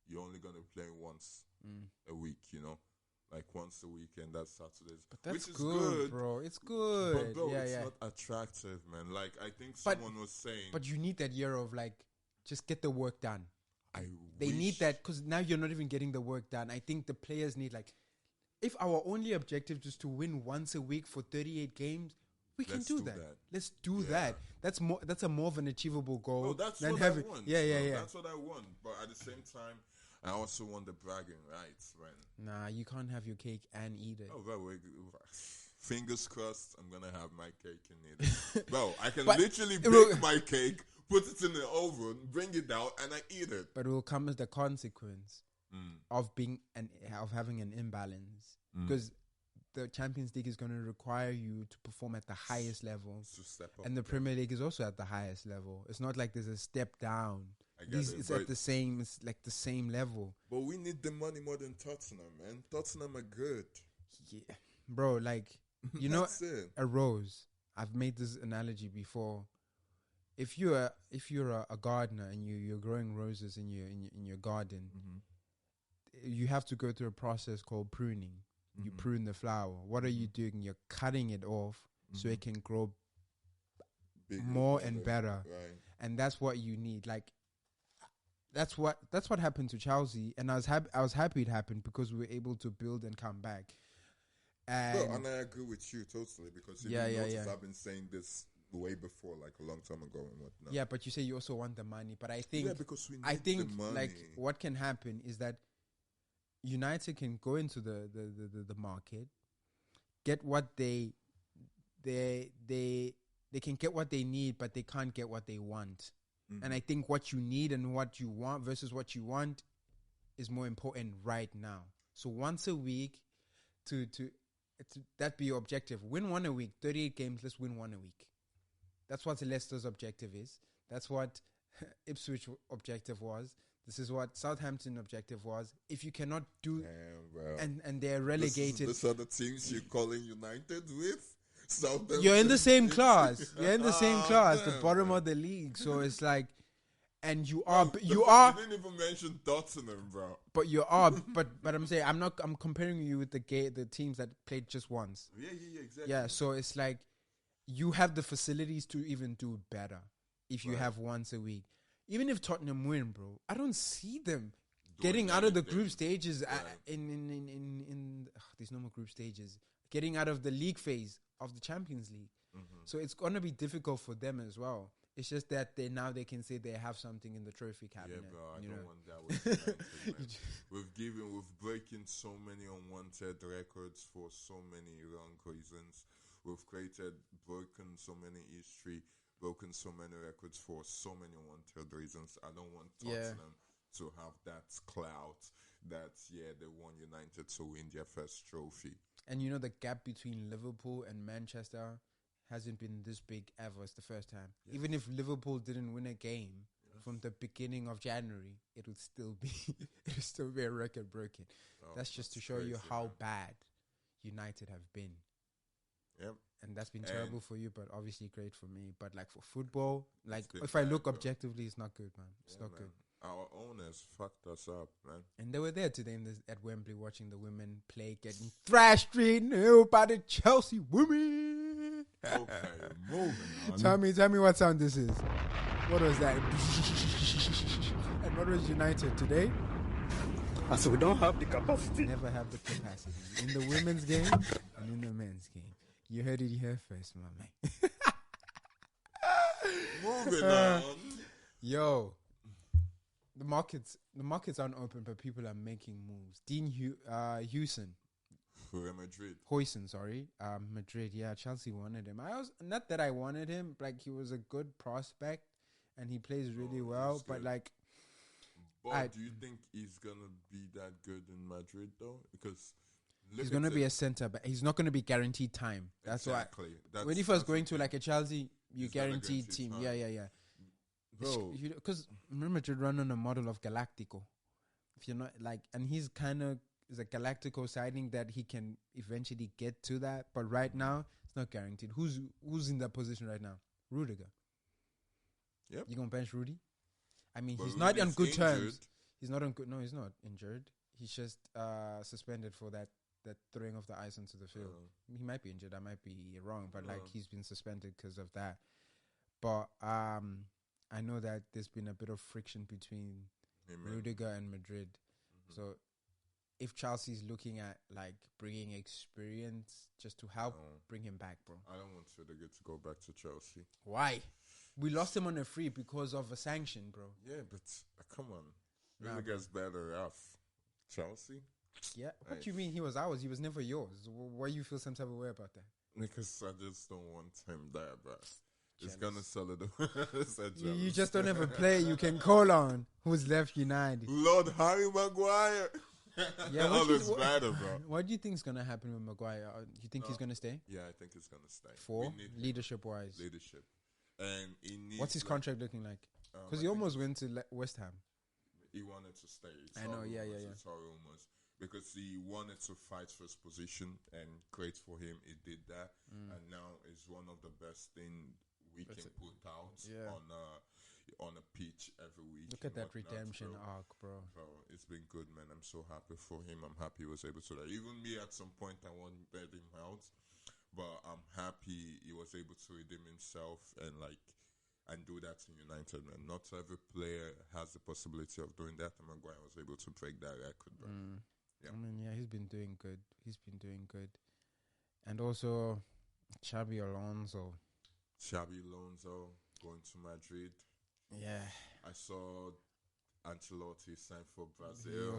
you're only gonna play once a week, you know, like once a week, and that's Saturdays. But that's good, bro. It's good. But bro, it's not attractive, man. Like I think someone was saying. But you need that year of like, just get the work done. They need that because now you're not even getting the work done. I think the players need like, if our only objective is to win once a week for 38 games, we can do that. Let's do that. That's more. That's a more of an achievable goal. No, that's what I want. Yeah. That's what I want. But at the same time, I also want the bragging rights, man. Nah, you can't have your cake and eat it. Oh, bro, fingers crossed, I'm gonna have my cake and eat it. Bro, I can literally bake my cake, put it in the oven, bring it out, and I eat it. But it will come as the consequence of having an imbalance, because the Champions League is going to require you to perform at the highest level, and the Premier League is also at the highest level. It's not like there's a step down. It's at the same. It's like the same level. But we need the money more than Tottenham, man. Tottenham are good. Yeah, bro. Like, you know, a rose. I've made this analogy before. If you're a gardener and you're growing roses in your garden, you have to go through a process called pruning. You prune the flower. What are you doing? You're cutting it off so it can grow bigger, more and better. Right. And that's what you need. Like, that's what happened to Chelsea, and I was happy it happened because we were able to build and come back. And I agree with you totally, because I've been saying this way before, like a long time ago and whatnot. Yeah, but you say you also want the money. But I think because we need the money. Like what can happen is that United can go into the market, get what they can get what they need, but they can't get what they want. And I think what you need and what you want versus what you want is more important right now. So once a week, to that be your objective. Win one a week, 38 games. Let's win one a week. That's what Leicester's objective is. That's what Ipswich objective was. This is what Southampton objective was. If you cannot do, and they're relegated. These are the teams you're calling United with. Southampton. You're in the same class. You're in the same class, damn, the bottom man. of the league. So it's like, and you You didn't even mention Tottenham, bro. but I'm saying I'm comparing you with the teams that played just once. Yeah, exactly. Yeah, so it's like you have the facilities to even do better if you have once a week. Even if Tottenham win, bro, I don't see them getting out of the group stages. There's no more group stages. Getting out of the league phase of the Champions League. Mm-hmm. So it's gonna be difficult for them as well. It's just that they can say they have something in the trophy cabinet. Yeah, bro, I don't want that with United, man. We've breaking so many unwanted records for so many wrong reasons. We've broken so many history, broken so many records for so many unwanted reasons. I don't want Tottenham to have that clout that, they want United to win their first trophy. And you know, the gap between Liverpool and Manchester hasn't been this big ever. It's the first time. Yes. Even if Liverpool didn't win a game from the beginning of January, it would still be a record broken. Oh, that's just to show crazy, you how bad United have been. Yep. And that's been terrible for you, but obviously great for me. But like for football, like if I look objectively, it's not good, man. It's not good. Our owners fucked us up, man. And they were there today at Wembley watching the women play, getting thrashed 3-0 by the Chelsea women. Okay, moving on. Tell me what sound this is. What was that? And what was United today? So we don't have the capacity. Never have the capacity. In the women's game and in the men's game. You heard it here first, my man. Moving on. Yo. The markets aren't open, but people are making moves. Dean Hewson. For Madrid. Hoyson, sorry. Madrid, yeah, Chelsea wanted him. Not that I wanted him, like he was a good prospect and he plays really well, but like... But do you think he's going to be that good in Madrid though? Because... He's going to be a centre, but he's not going to be guaranteed time. That's exactly. Why. When you first going to like a Chelsea, you guaranteed team. Time. Yeah. Bro. Because remember Madrid run on a model of Galactico. If you're not like, and he's kind of is a Galactico signing that he can eventually get to that. But right now, it's not guaranteed. Who's in that position right now? Rudiger. Yep. You going to bench Rudy? I mean, but he's not on good injured. terms. He's not on good... No, he's not injured. He's just suspended for that throwing of the ice onto the field. He might be injured. I might be wrong. But like he's been suspended because of that. But I know that there's been a bit of friction between Rudiger and Madrid. Mm-hmm. So if Chelsea's looking at like bringing experience just to help bring him back, bro. I don't want Rudiger to go back to Chelsea. Why? We lost him on a free because of a sanction, bro. Yeah, but come on. Rudiger's better off. Chelsea? Yeah. What do you mean he was ours? He was never yours. Why you feel some type of way about that? Because I just don't want him there, bro. It's gonna solidify. You just don't have a player you can call on who's left United. Lord Harry Maguire. Yeah, better, bro. What do you think is gonna happen with Maguire? You think he's gonna stay? Yeah, I think he's gonna stay. For leadership wise. Leadership. And he needs. What's his contract looking like? Because he almost went to West Ham. He wanted to stay. I know. Yeah. It's almost. Because he wanted to fight for his position, and great for him, he did that. And now it's one of the best things we can put out on a pitch every week. Look at that redemption arc, bro. It's been good, man. I'm so happy for him. I'm happy he was able to. Even me, at some point, I want to bet him out, but I'm happy he was able to redeem himself and do that in United, man. Not every player has the possibility of doing that, and Maguire was able to break that record, bro. Yeah. I mean, he's been doing good. And also, Xabi Alonso going to Madrid. Yeah. I saw Ancelotti sign for Brazil.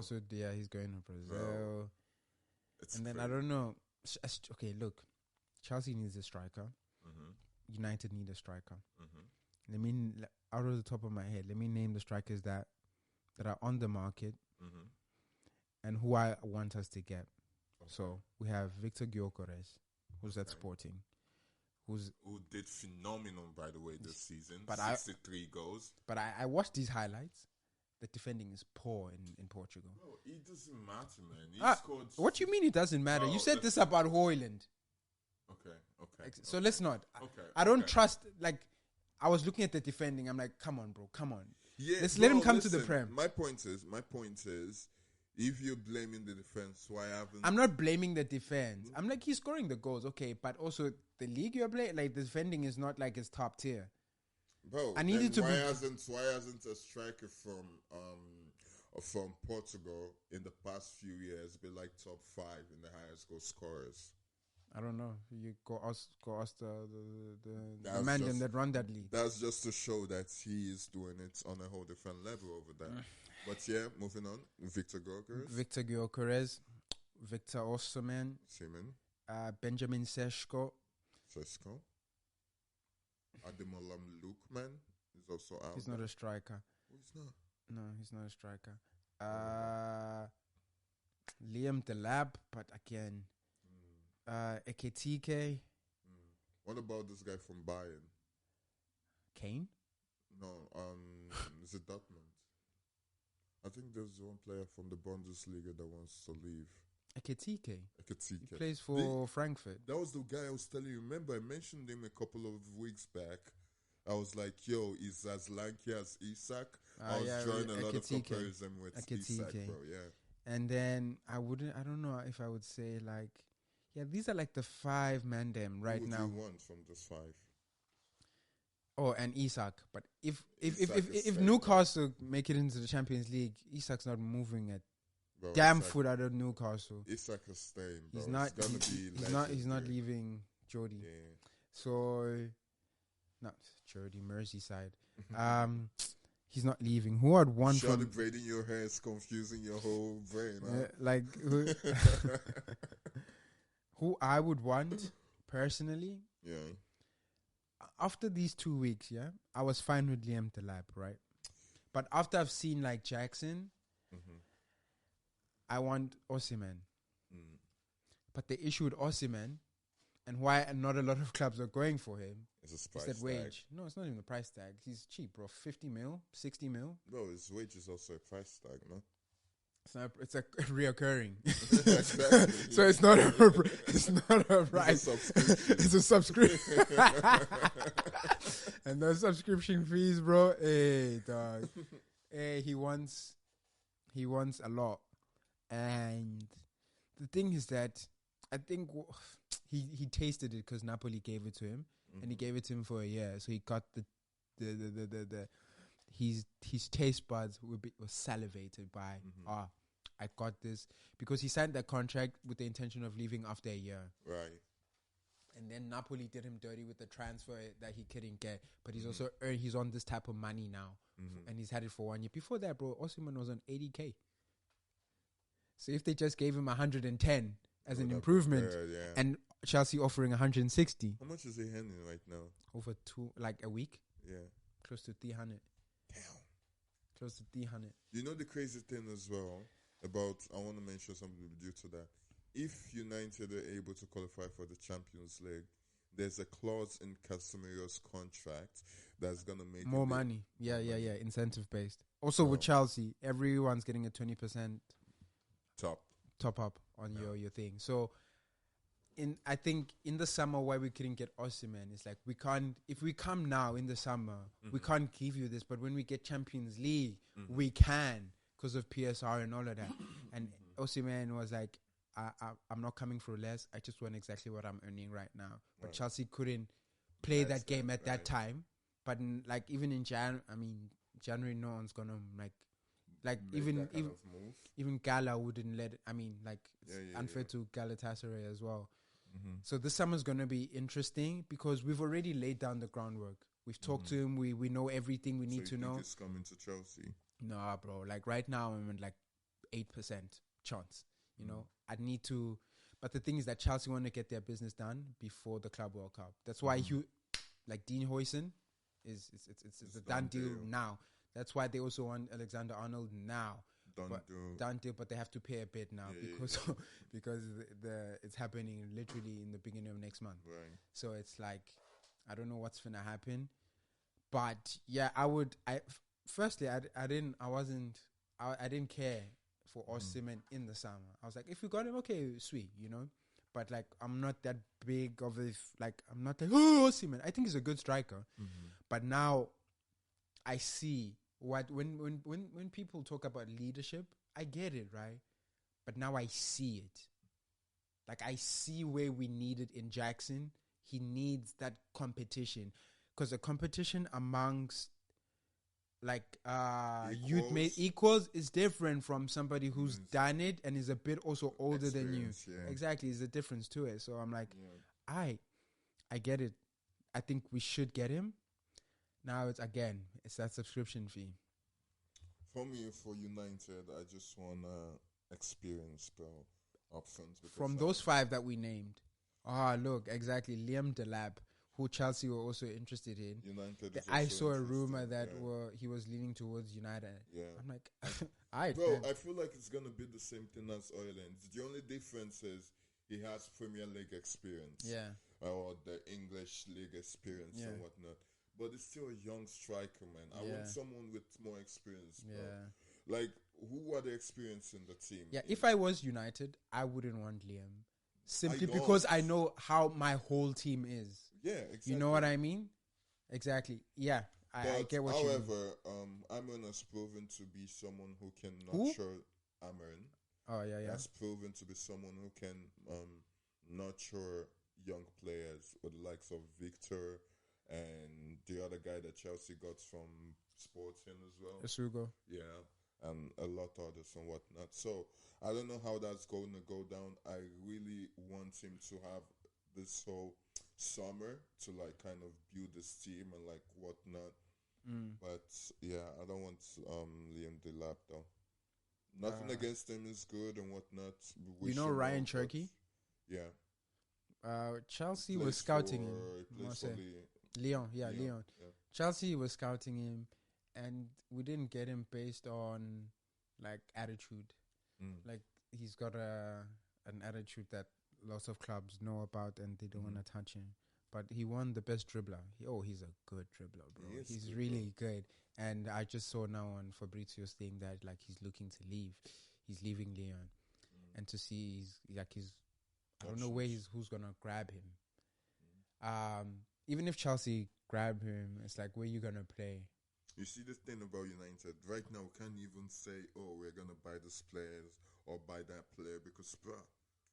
He's going to Brazil. And then, I don't know. Okay, look. Chelsea needs a striker. Mm-hmm. United need a striker. Mm-hmm. Out of the top of my head, let me name the strikers that are on the market. Mm-hmm. and who I want us to get. Okay. So we have Victor Gyökeres, who's at Sporting, who did phenomenal, by the way, this season. But 63 goals. But I watched these highlights. The defending is poor in Portugal. No, it doesn't matter, man. He scored. What do you mean it doesn't matter? You said this about Hoyland. Okay. So let's not. Okay. I don't trust. Like, I was looking at the defending. I'm like, come on, bro, come on. Yeah, let him come to the Prem. My point is, if you're blaming the defense, why haven't? I'm not blaming the defense. I'm like, he's scoring the goals, okay, but also the league you're playing, like the defending is not like his top tier. Bro, I needed to. Why hasn't a striker from Portugal in the past few years been like top 5 in the highest goal scorers? I don't know. You go ask the man that run that league. That's just to show that he is doing it on a whole different level over there. But yeah, moving on. Victor Gyökeres, Victor Osimhen, Benjamin Sesko, Ademola Lookman is also out. He's not a striker. He's not. No, he's not a striker. Liam Delap, but again, Ekitike. What about this guy from Bayern? Kane? No, is it Dortmund? I think there's one player from the Bundesliga that wants to leave. Ekitike. He plays for Frankfurt. That was the guy I was telling you. Remember, I mentioned him a couple of weeks back. I was like, yo, he's as lanky as Isak. I was drawing a lot of comparison with Isak, bro, yeah. And then I don't know if I would say like, yeah, these are like the 5 man them right now. Who do you want from this 5? Oh, and Isak. But if Newcastle make it into the Champions League, Isak's not moving at damn foot out of Newcastle. Isak is staying, bro. He's not leaving Jody. Yeah. So, not Jody, Merseyside. He's not leaving. Who had one from... braiding your hair is confusing your whole brain. Who I would want, personally... Yeah. After these 2 weeks, I was fine with Liam Delap, right? But after I've seen, like, Jackson... I want Osimhen. But the issue with Osimhen and why not a lot of clubs are going for him is that wage. No, it's not even a price tag. He's cheap, bro. 50 mil, 60 mil. Bro, his wage is also a price tag, no? It's a reoccurring. Exactly. So it's not a price. It's a subscription. And those subscription fees, bro. Hey, dog. Hey, he wants a lot. And the thing is that I think he tasted it because Napoli gave it to him, and he gave it to him for a year. So he got his taste buds was salivated by I got this, because he signed that contract with the intention of leaving after a year. Right. And then Napoli did him dirty with the transfer that he couldn't get, but he's also he's on this type of money now, and he's had it for 1 year. Before that, bro, Osimhen was on 80K. So if they just gave him 110 as an improvement, and Chelsea offering 160. How much is he handling right now? Over a week? Yeah. Close to 300. Damn. Close to 300. You know the crazy thing as well about, I want to mention something due to that. If United are able to qualify for the Champions League, there's a clause in Casemiro's contract that's going to make more money. Yeah. Incentive based. Also with Chelsea, everyone's getting a 20% top up on your thing. So I think in the summer why we couldn't get Osimhen, it's like if we come now in the summer, we can't give you this, but when we get Champions League, we can, because of PSR and all of that. And Osimhen was like, I'm not coming for less. I just want exactly what I'm earning right now. But Chelsea couldn't play that game at that time. But even in January, no one's gonna even Gala wouldn't let it. It's unfair to Galatasaray as well. So this summer's gonna be interesting because we've already laid down the groundwork. We've talked to him. We know everything we need to know. He's coming to Chelsea? Nah, bro. Right now I'm at 8% chance. You know, I'd need to. But the thing is that Chelsea want to get their business done before the Club World Cup. That's why Dean Huijsen it's a done deal now. That's why they also want Alexander-Arnold now. done deal, but they have to pay a bit now because because it's happening literally in the beginning of next month. Right. So it's like I don't know what's gonna happen, but yeah, I didn't care for Osimhen in the summer. I was like, if we got him, okay, sweet, you know. But like, I'm not that big of a I'm not like Osimhen. I think he's a good striker, but now I see what when people talk about leadership, I get it, right? But now I see it. Like I see where we need it in Jackson. He needs that competition because the competition amongst youth made equals is different from somebody who's done it and is a bit also older than you. Yeah. Exactly, there's a difference to it. So I'm like, I get it. I think we should get him. Now it's that subscription fee. For me, for United, I just want experience, bro, up front. From those 5 that we named. Look, exactly. Liam Delap, who Chelsea were also interested in. United. I saw a rumor that he was leaning towards United. Yeah. I'm like, I feel like it's gonna be the same thing as Ireland. The only difference is he has Premier League experience. Yeah. Or the English League experience and whatnot. But it's still a young striker, man. I want someone with more experience, bro. Yeah. Like, who are the experience in the team? Yeah, if I was United, I wouldn't want Liam. Simply because I know how my whole team is. Yeah, exactly. You know what I mean? Exactly. Yeah, I get what you mean. However, Amran has proven to be someone who can nurture Amran. Oh, yeah. Has proven to be someone who can nurture young players with the likes of Victor and the other guy that Chelsea got from Sporting as well. Esugo. Yeah, and a lot of others and whatnot. So, I don't know how that's going to go down. I really want him to have this whole summer to like kind of build this team and like whatnot. But yeah, I don't want Liam Delap though. Nothing against him is good and whatnot. You know Ryan Cherky? Yeah. Chelsea was scouting him. Leon. Yeah. Chelsea was scouting him, and we didn't get him based on like attitude. Like he's got an attitude that lots of clubs know about, and they don't want to touch him. But he won the best dribbler. He's a good dribbler, bro. He's really good. And I just saw now on Fabrizio's thing that like he's looking to leave. He's leaving Lyon, and to see I don't know who's gonna grab him. Even if Chelsea grab him, it's like where you gonna play. You see the thing about United right now, we can't even say, "Oh, we're gonna buy this players or buy that player," because, bro,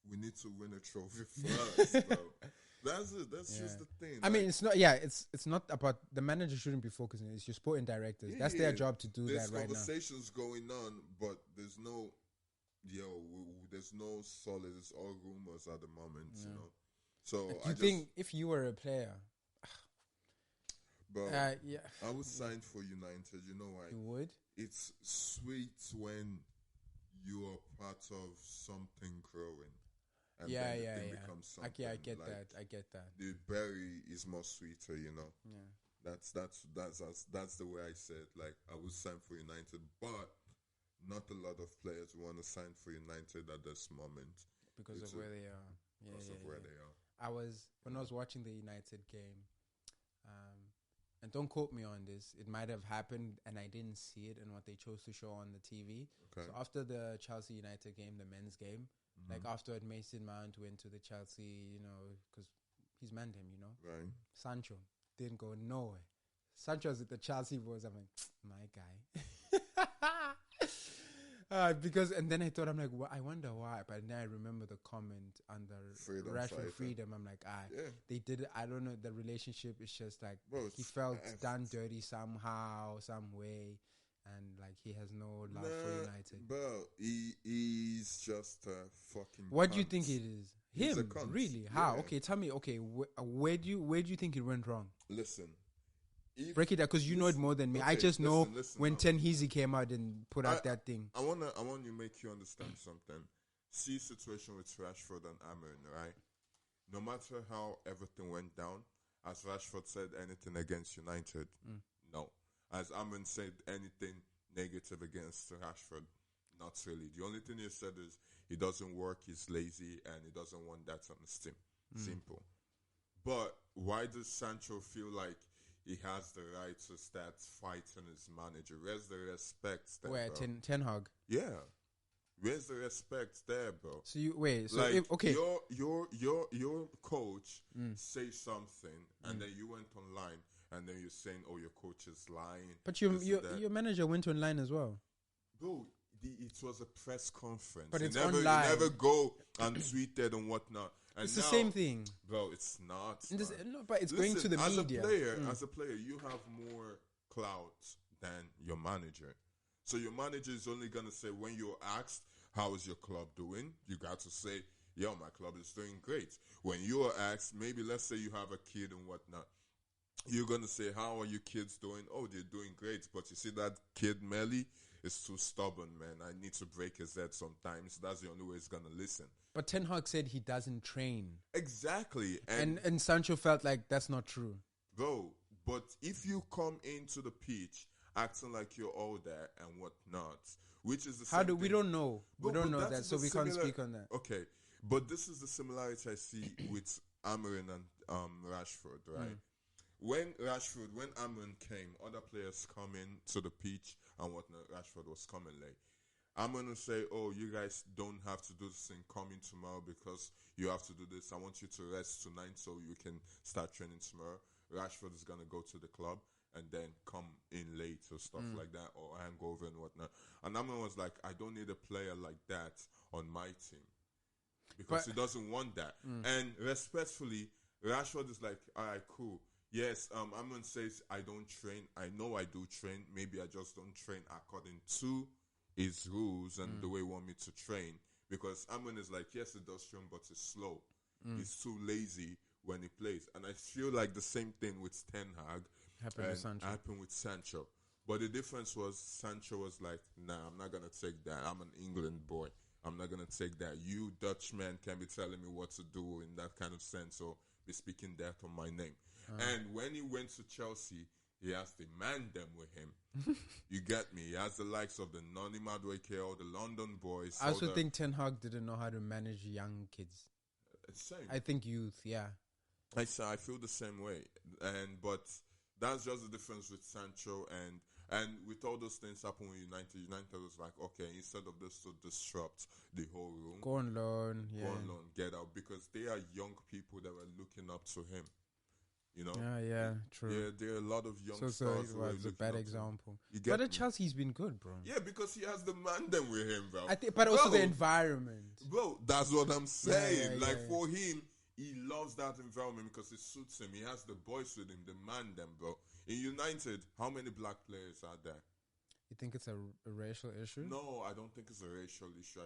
we need to win a trophy first, bro. That's it. That's just the thing. I mean, it's not. Yeah, it's not about the manager. Shouldn't be focusing. It's your sporting directors. That's their job to do that right now. There's conversations going on, but there's no, there's no solid. It's all rumors at the moment, you know. So I think if you were a player, bro, I would sign for United. You know why? You would. It's sweet when you are part of something growing. And then the thing becomes something. I get like that. I get that. The berry is more sweeter, you know. Yeah. That's the way I said. Like I would sign for United, but not a lot of players want to sign for United at this moment because of where they are. Where they are. When I was watching the United game, and don't quote me on this, it might have happened and I didn't see it and what they chose to show on the TV. Okay. So after the Chelsea United game, the men's game, like afterward, Mason Mount went to the Chelsea, you know, because he's manned him, you know. Right. Sancho didn't go nowhere. Sancho's at the Chelsea boys. I'm like, my guy. Because, and then I thought, I'm like, I wonder why. But then I remember the comment under Rashford Freedom. I'm like, they did it. I don't know. The relationship is just like, he felt done dirty somehow, some way. And like he has no love for United. Bro, he's just a fucking. What do you think it is? Him, really? How? Yeah. Okay, tell me. Okay, where do you think it went wrong? Listen, break it down because you know it more than me. Okay, I just know when Ten Heezy came out and put out that thing. I want to make you understand something. See situation with Rashford and Amran, right? No matter how everything went down, as Rashford said anything against United, no. As Amran said anything negative against Rashford, Not really. The only thing he said is he doesn't work, he's lazy, and he doesn't want that on his team. Simple. But why does Sancho feel like he has the right to start fighting his manager? Where's the respect there, Where, bro? Ten Hag? Yeah. Where's the respect there, bro? So you wait. So like, okay, your coach say something, and then you went online, and then you're saying, "Oh, your coach is lying." But your manager went online as well, bro. It was a press conference, but it's online. online. You never go and tweeted and whatnot. And it's now, the same thing, bro. It's not. No, but it's going to the media. As a player, you have more clout than your manager. So your manager is only gonna say when you're asked, "How is your club doing?" You got to say, "Yo, my club is doing great." When you are asked, maybe let's say you have a kid and whatnot, you're gonna say, "How are your kids doing?" "Oh, they're doing great." But you see that kid Melly is too stubborn, man. I need to break his head sometimes. That's the only way he's gonna listen. But Ten Hag said he doesn't train. Exactly. And Sancho felt like that's not true. Bro, but if you come into the pitch acting like you're all that and whatnot, which is the same thing. We don't know. Bro, we don't know that that, is so the we can't speak on that. Okay, but this is the similarity I see with Amorim and Rashford, right? When Amorim came, other players come in to the pitch and whatnot. Rashford was coming late. I'm going to say, "Oh, you guys don't have to do this thing. Come in tomorrow because you have to do this. I want you to rest tonight so you can start training tomorrow." Rashford is going to go to the club and then come in late or stuff like that, or hangover and whatnot. And Amorim was like, "I don't need a player like that on my team because he doesn't want that." And respectfully, Rashford is like, "All right, cool. Yes, Amorim says I don't train. I know I do train. Maybe I just don't train according to his rules and the way he want me to train." Because Amorim is like, yes, it does train, but it's slow. He's too lazy when he plays. And I feel like the same thing with Ten Hag happened with Sancho. But the difference was Sancho was like, "Nah, I'm not going to take that. I'm an England boy. I'm not going to take that. You Dutchmen can be telling me what to do in that kind of sense or be speaking that on my name." And when he went to Chelsea, he has the man them with him. You get me? He has the likes of the Noni Madueke, all the London boys. I also think Ten Hag didn't know how to manage young kids. Same. I think youth, yeah. I feel the same way. But that's just the difference with Sancho and with all those things happen with United was like, okay, instead of this to disrupt the whole room, go on loan, get out, because they are young people that were looking up to him. You know? Yeah, true. There are a lot of young stars. So it was a bad example. But at Chelsea's been good, bro. Yeah, because he has the man them with him, bro. But also the environment. Bro, that's what I'm saying. Yeah. For him, he loves that environment because it suits him. He has the boys with him, the man them, bro. In United, how many black players are there? You think it's a racial issue? No, I don't think it's a racial issue.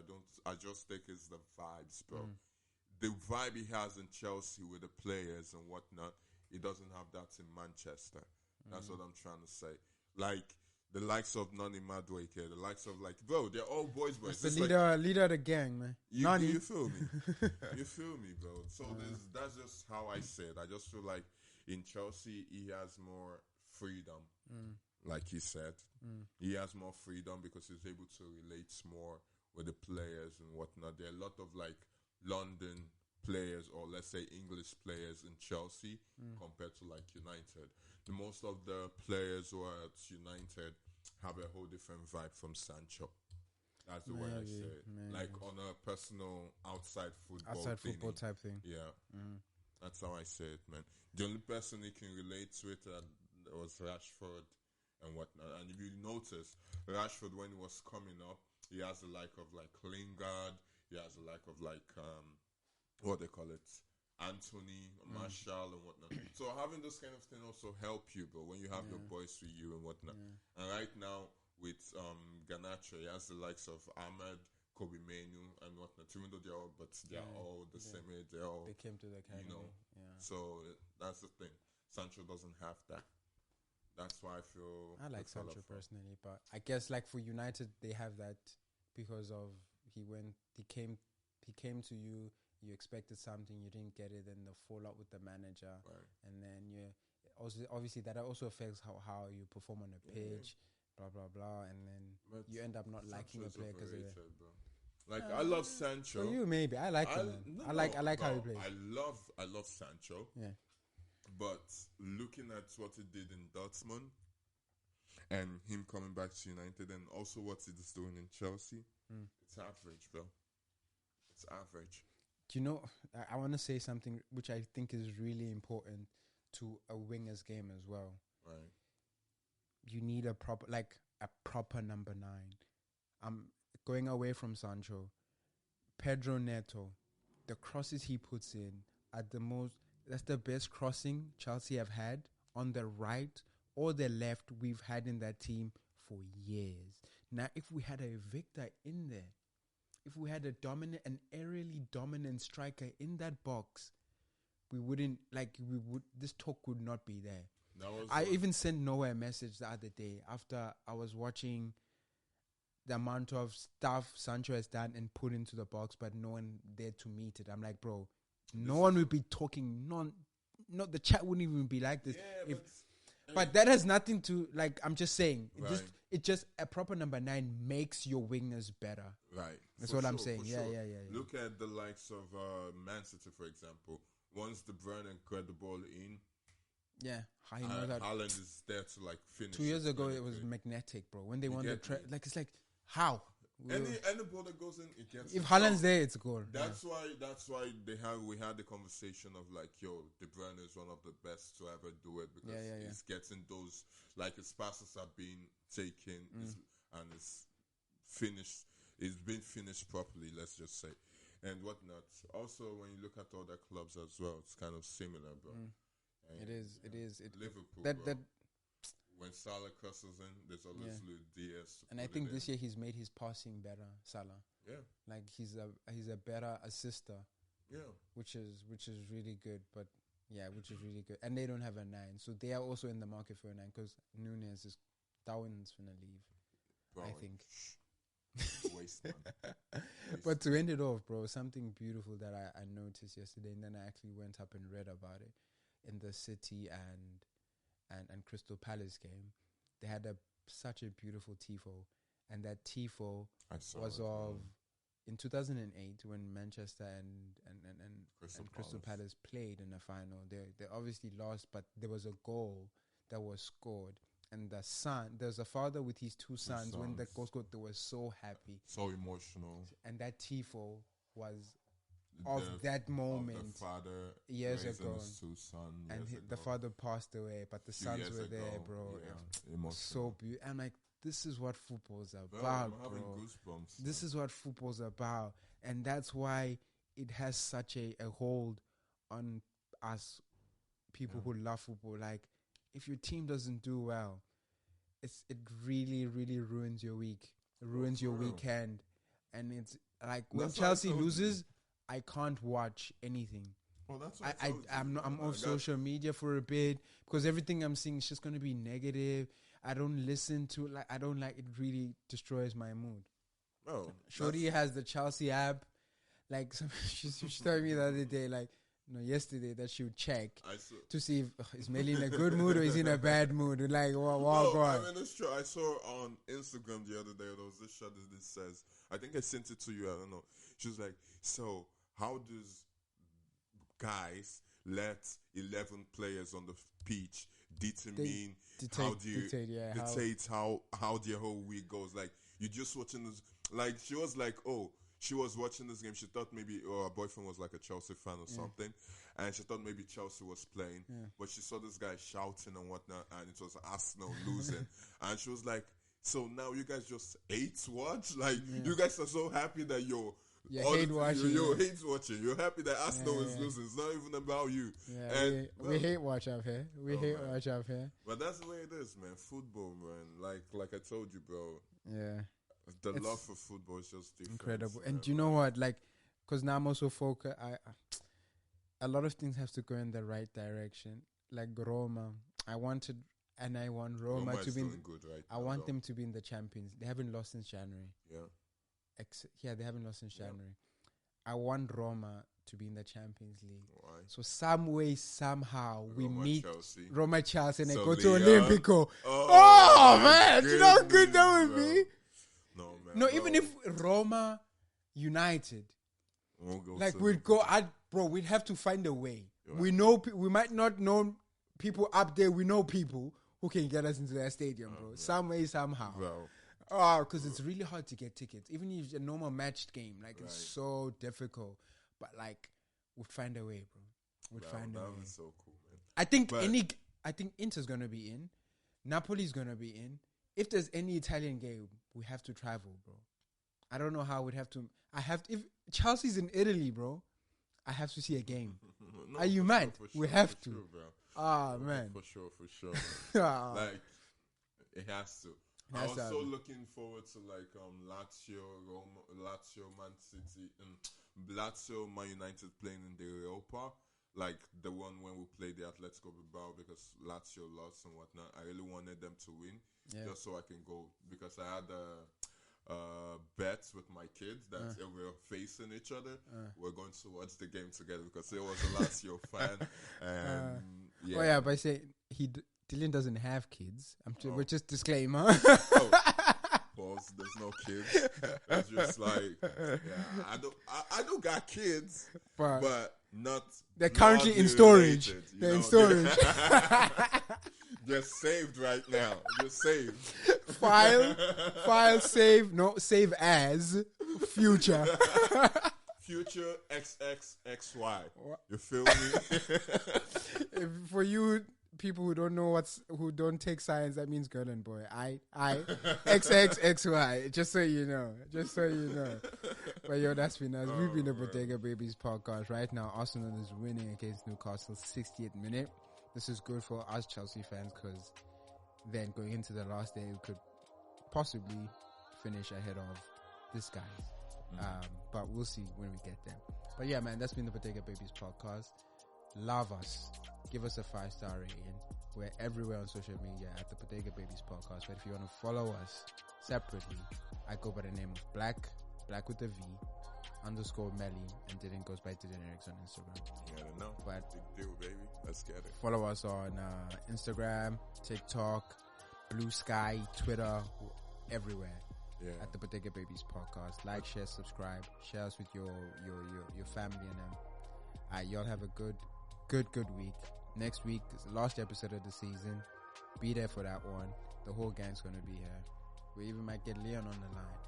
I just think it's the vibes, bro. The vibe he has in Chelsea with the players and whatnot, he doesn't have that in Manchester. That's what I'm trying to say. Like, the likes of Noni Madueke, the likes of, like, bro, they're all boys. The leader of the gang, man. You feel me? You feel me, bro? So that's just how I say it. I just feel like in Chelsea, he has more freedom. Like he said. He has more freedom because he's able to relate more with the players and whatnot. There are a lot of, like, London players, or let's say English players in Chelsea compared to like United. Most of the players who are at United have a whole different vibe from Sancho. That's the way I say it. Like on a personal outside football type thing. Yeah. That's how I say it, man. The only person he can relate to it was Rashford and whatnot. And if you notice, Rashford, when he was coming up, he has the like of like Lingard, he has the like of like what they call it, Anthony, Marshall, and whatnot. So having those kind of things also help you, bro, when you have your boys with you and whatnot. And right now with Garnacho, he has the likes of Ahmed, Kobe Menu, and whatnot. Even though they're all the same age, they came to the academy. So that's the thing. Sancho doesn't have that. That's why I like Sancho personally, but I guess like for United, they have that because of he came to you. You expected something, you didn't get it, then the fallout with the manager, and then obviously that also affects how you perform on the pitch. blah blah blah, and then you end up not liking a player because of it. Like I love Sancho. For you, maybe I like him. Man. No, I like how he plays. I love Sancho. Yeah. But looking at what he did in Dortmund and him coming back to United and also what he's doing in Chelsea, it's average, bro. It's average. Do you know, I want to say something which I think is really important to a winger's game as well. Right. You need a proper number 9. I'm going away from Sancho. Pedro Neto, the crosses he puts in are that's the best crossing Chelsea have had on the right or the left we've had in that team for years. Now, if we had a Victor in there, if we had an aerially dominant striker in that box, this talk would not be there. I even sent Noah a message the other day after I was watching the amount of stuff Sancho has done and put into the box, but no one there to meet it. I'm like, bro, no one would be talking. Not the chat wouldn't even be like this. Yeah, but that has nothing to I'm just saying. Right. It just a proper number 9 makes your wingers better. Right. That's what I'm saying. Yeah. Look at the likes of Man City, for example. Once De Bruyne got the ball in, Haaland is there to finish. 2 years ago, it was magnetic, bro. When they won the it's like how. Any ball that goes in, it gets. If Haaland's there, it's a goal. That's why we had the conversation of De Bruyne is one of the best to ever do it because he's getting those his passes are being taken and it's finished. It's been finished properly. Let's just say, and whatnot. Also, when you look at other clubs as well, it's kind of similar, bro. It is. Liverpool. That when Salah crosses in, there's always Luis Diaz. And I think this year he's made his passing better, Salah. Yeah. He's a better assister. Yeah. Which is really good, which is really good. And they don't have a 9, so they are also in the market for a 9 because Darwin's gonna leave. Bro, I think. Waste, man. But to end it off, bro, something beautiful that I noticed yesterday, and then I actually went up and read about it in the City and Crystal Palace game. They had such a beautiful tifo, and that tifo was in 2008 when Manchester and Crystal Palace played in the final. They obviously lost, but there was a goal that was scored. And there's a father with his two sons. When the goal scored, they were so happy. So emotional. And that tifo was of that moment. The father years ago. His two sons and the father passed away, but the sons were there, bro. Yeah, emotional. So beautiful. And this is what football's about, I'm having goosebumps. This is what football's about. And that's why it has such a hold on us people who love football. If your team doesn't do well, it really, really ruins your week. It ruins your weekend. And it's when Chelsea loses, I can't watch anything. Well, that's what I'm off social media for a bit because everything I'm seeing is just going to be negative. I don't listen to I don't it. Really destroys my mood. Oh, Shorty has the Chelsea app. She told me the other day yesterday that she would check to see if is Melly in a good mood or is he in a bad mood. God. I mean, it's true. I saw on Instagram the other day, there was this shot that says, I think I sent it to you, I don't know. She was like, so how does guys let 11 players on the pitch determine dictate how their whole week goes? You just watching this, she was like, she was watching this game. She thought maybe her boyfriend was a Chelsea fan or something. And she thought maybe Chelsea was playing. Yeah. But she saw this guy shouting and whatnot. And it was Arsenal losing. And she was like, so now you guys just hate watch? You guys are so happy that you hate watching. You hate watching. You're happy that Arsenal is losing. It's not even about you. Yeah, and we hate watch up here. Watch up here. But that's the way it is, man. Football, man. Like I told you, bro. Yeah. The love for football is just different. Incredible. And do you know what? Because now I'm also focused. A lot of things have to go in the right direction. Roma. I want Roma to be. Good right I want them to be in the Champions. They haven't lost since January. Yeah. They haven't lost since January. I want Roma to be in the Champions League. Why? So some way, somehow, we meet Chelsea. Roma Chelsea and So they go to Leon. Olympico. Oh, Man, do you know how good that would goodness, be? No, man. No, even if Roma United, We'll go like to we'd go, bro, we'd have to find a way. Right. We know, we might not know people up there. We know people who can get us into that stadium, bro. Some way, somehow. Bro. Because it's really hard to get tickets. Even if it's a normal matched game, like it's so difficult. But like, we'd find a way, bro. We'd find a way. That was so cool, man. I think Inter's gonna be in. Napoli's gonna be in. If there's any Italian game, we have to travel, bro. I don't know how we'd have to. If Chelsea's in Italy, bro, I have to see a game. No, Are you mad? We have to. Man. For sure. Like, it has to. I was so looking forward to like Lazio, Roma, Lazio, Man City, and Lazio, Man United playing in the Europa, like the one when we played the Atletico Bilbao because Lazio lost and whatnot. I really wanted them to win, just so I can go because I had bets with my kids that if we're facing each other, we're going to watch the game together because he was a Lazio fan. And but I say Dylan doesn't have kids. We're just disclaimer. Pause. There's no kids. It's just like, I don't got kids, but not. They're currently in storage. They're in storage. They're saved right now. You're saved. File, save. No, save as future. Future XXXY. You feel me? For you people who don't know who don't take science, that means girl and boy. I XXXY. Just so you know. But yo, that's been us. We've been the Bodega Babies podcast. Right now, Arsenal is winning against Newcastle, 60th minute. This is good for us Chelsea fans because then going into the last day, we could possibly finish ahead of this guy. But we'll see when we get there. But yeah, man, that's been the Bodega Babies podcast. Love us. Give us a 5-star rating. We're everywhere on social media at the Bodega Babies podcast. But if you want to follow us separately, I go by the name of Black with a V, _Melly, and Dylan goes by Dylan Erics on Instagram. Yeah, I know. But big deal, baby. Let's get it. Follow us on Instagram, TikTok, Blue Sky, Twitter, everywhere. Yeah. At the Bodega Babies podcast. Like, share, subscribe. Share us with your family and them. Y'all have a good week. Next week is the last episode of the season. Be there for that one. The whole gang's gonna be here. We even might get Leon on the line.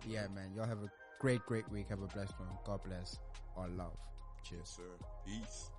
Yeah, man. Y'all have a great week. Have a blessed one. God bless. All love. Cheers. Yes, sir. Peace.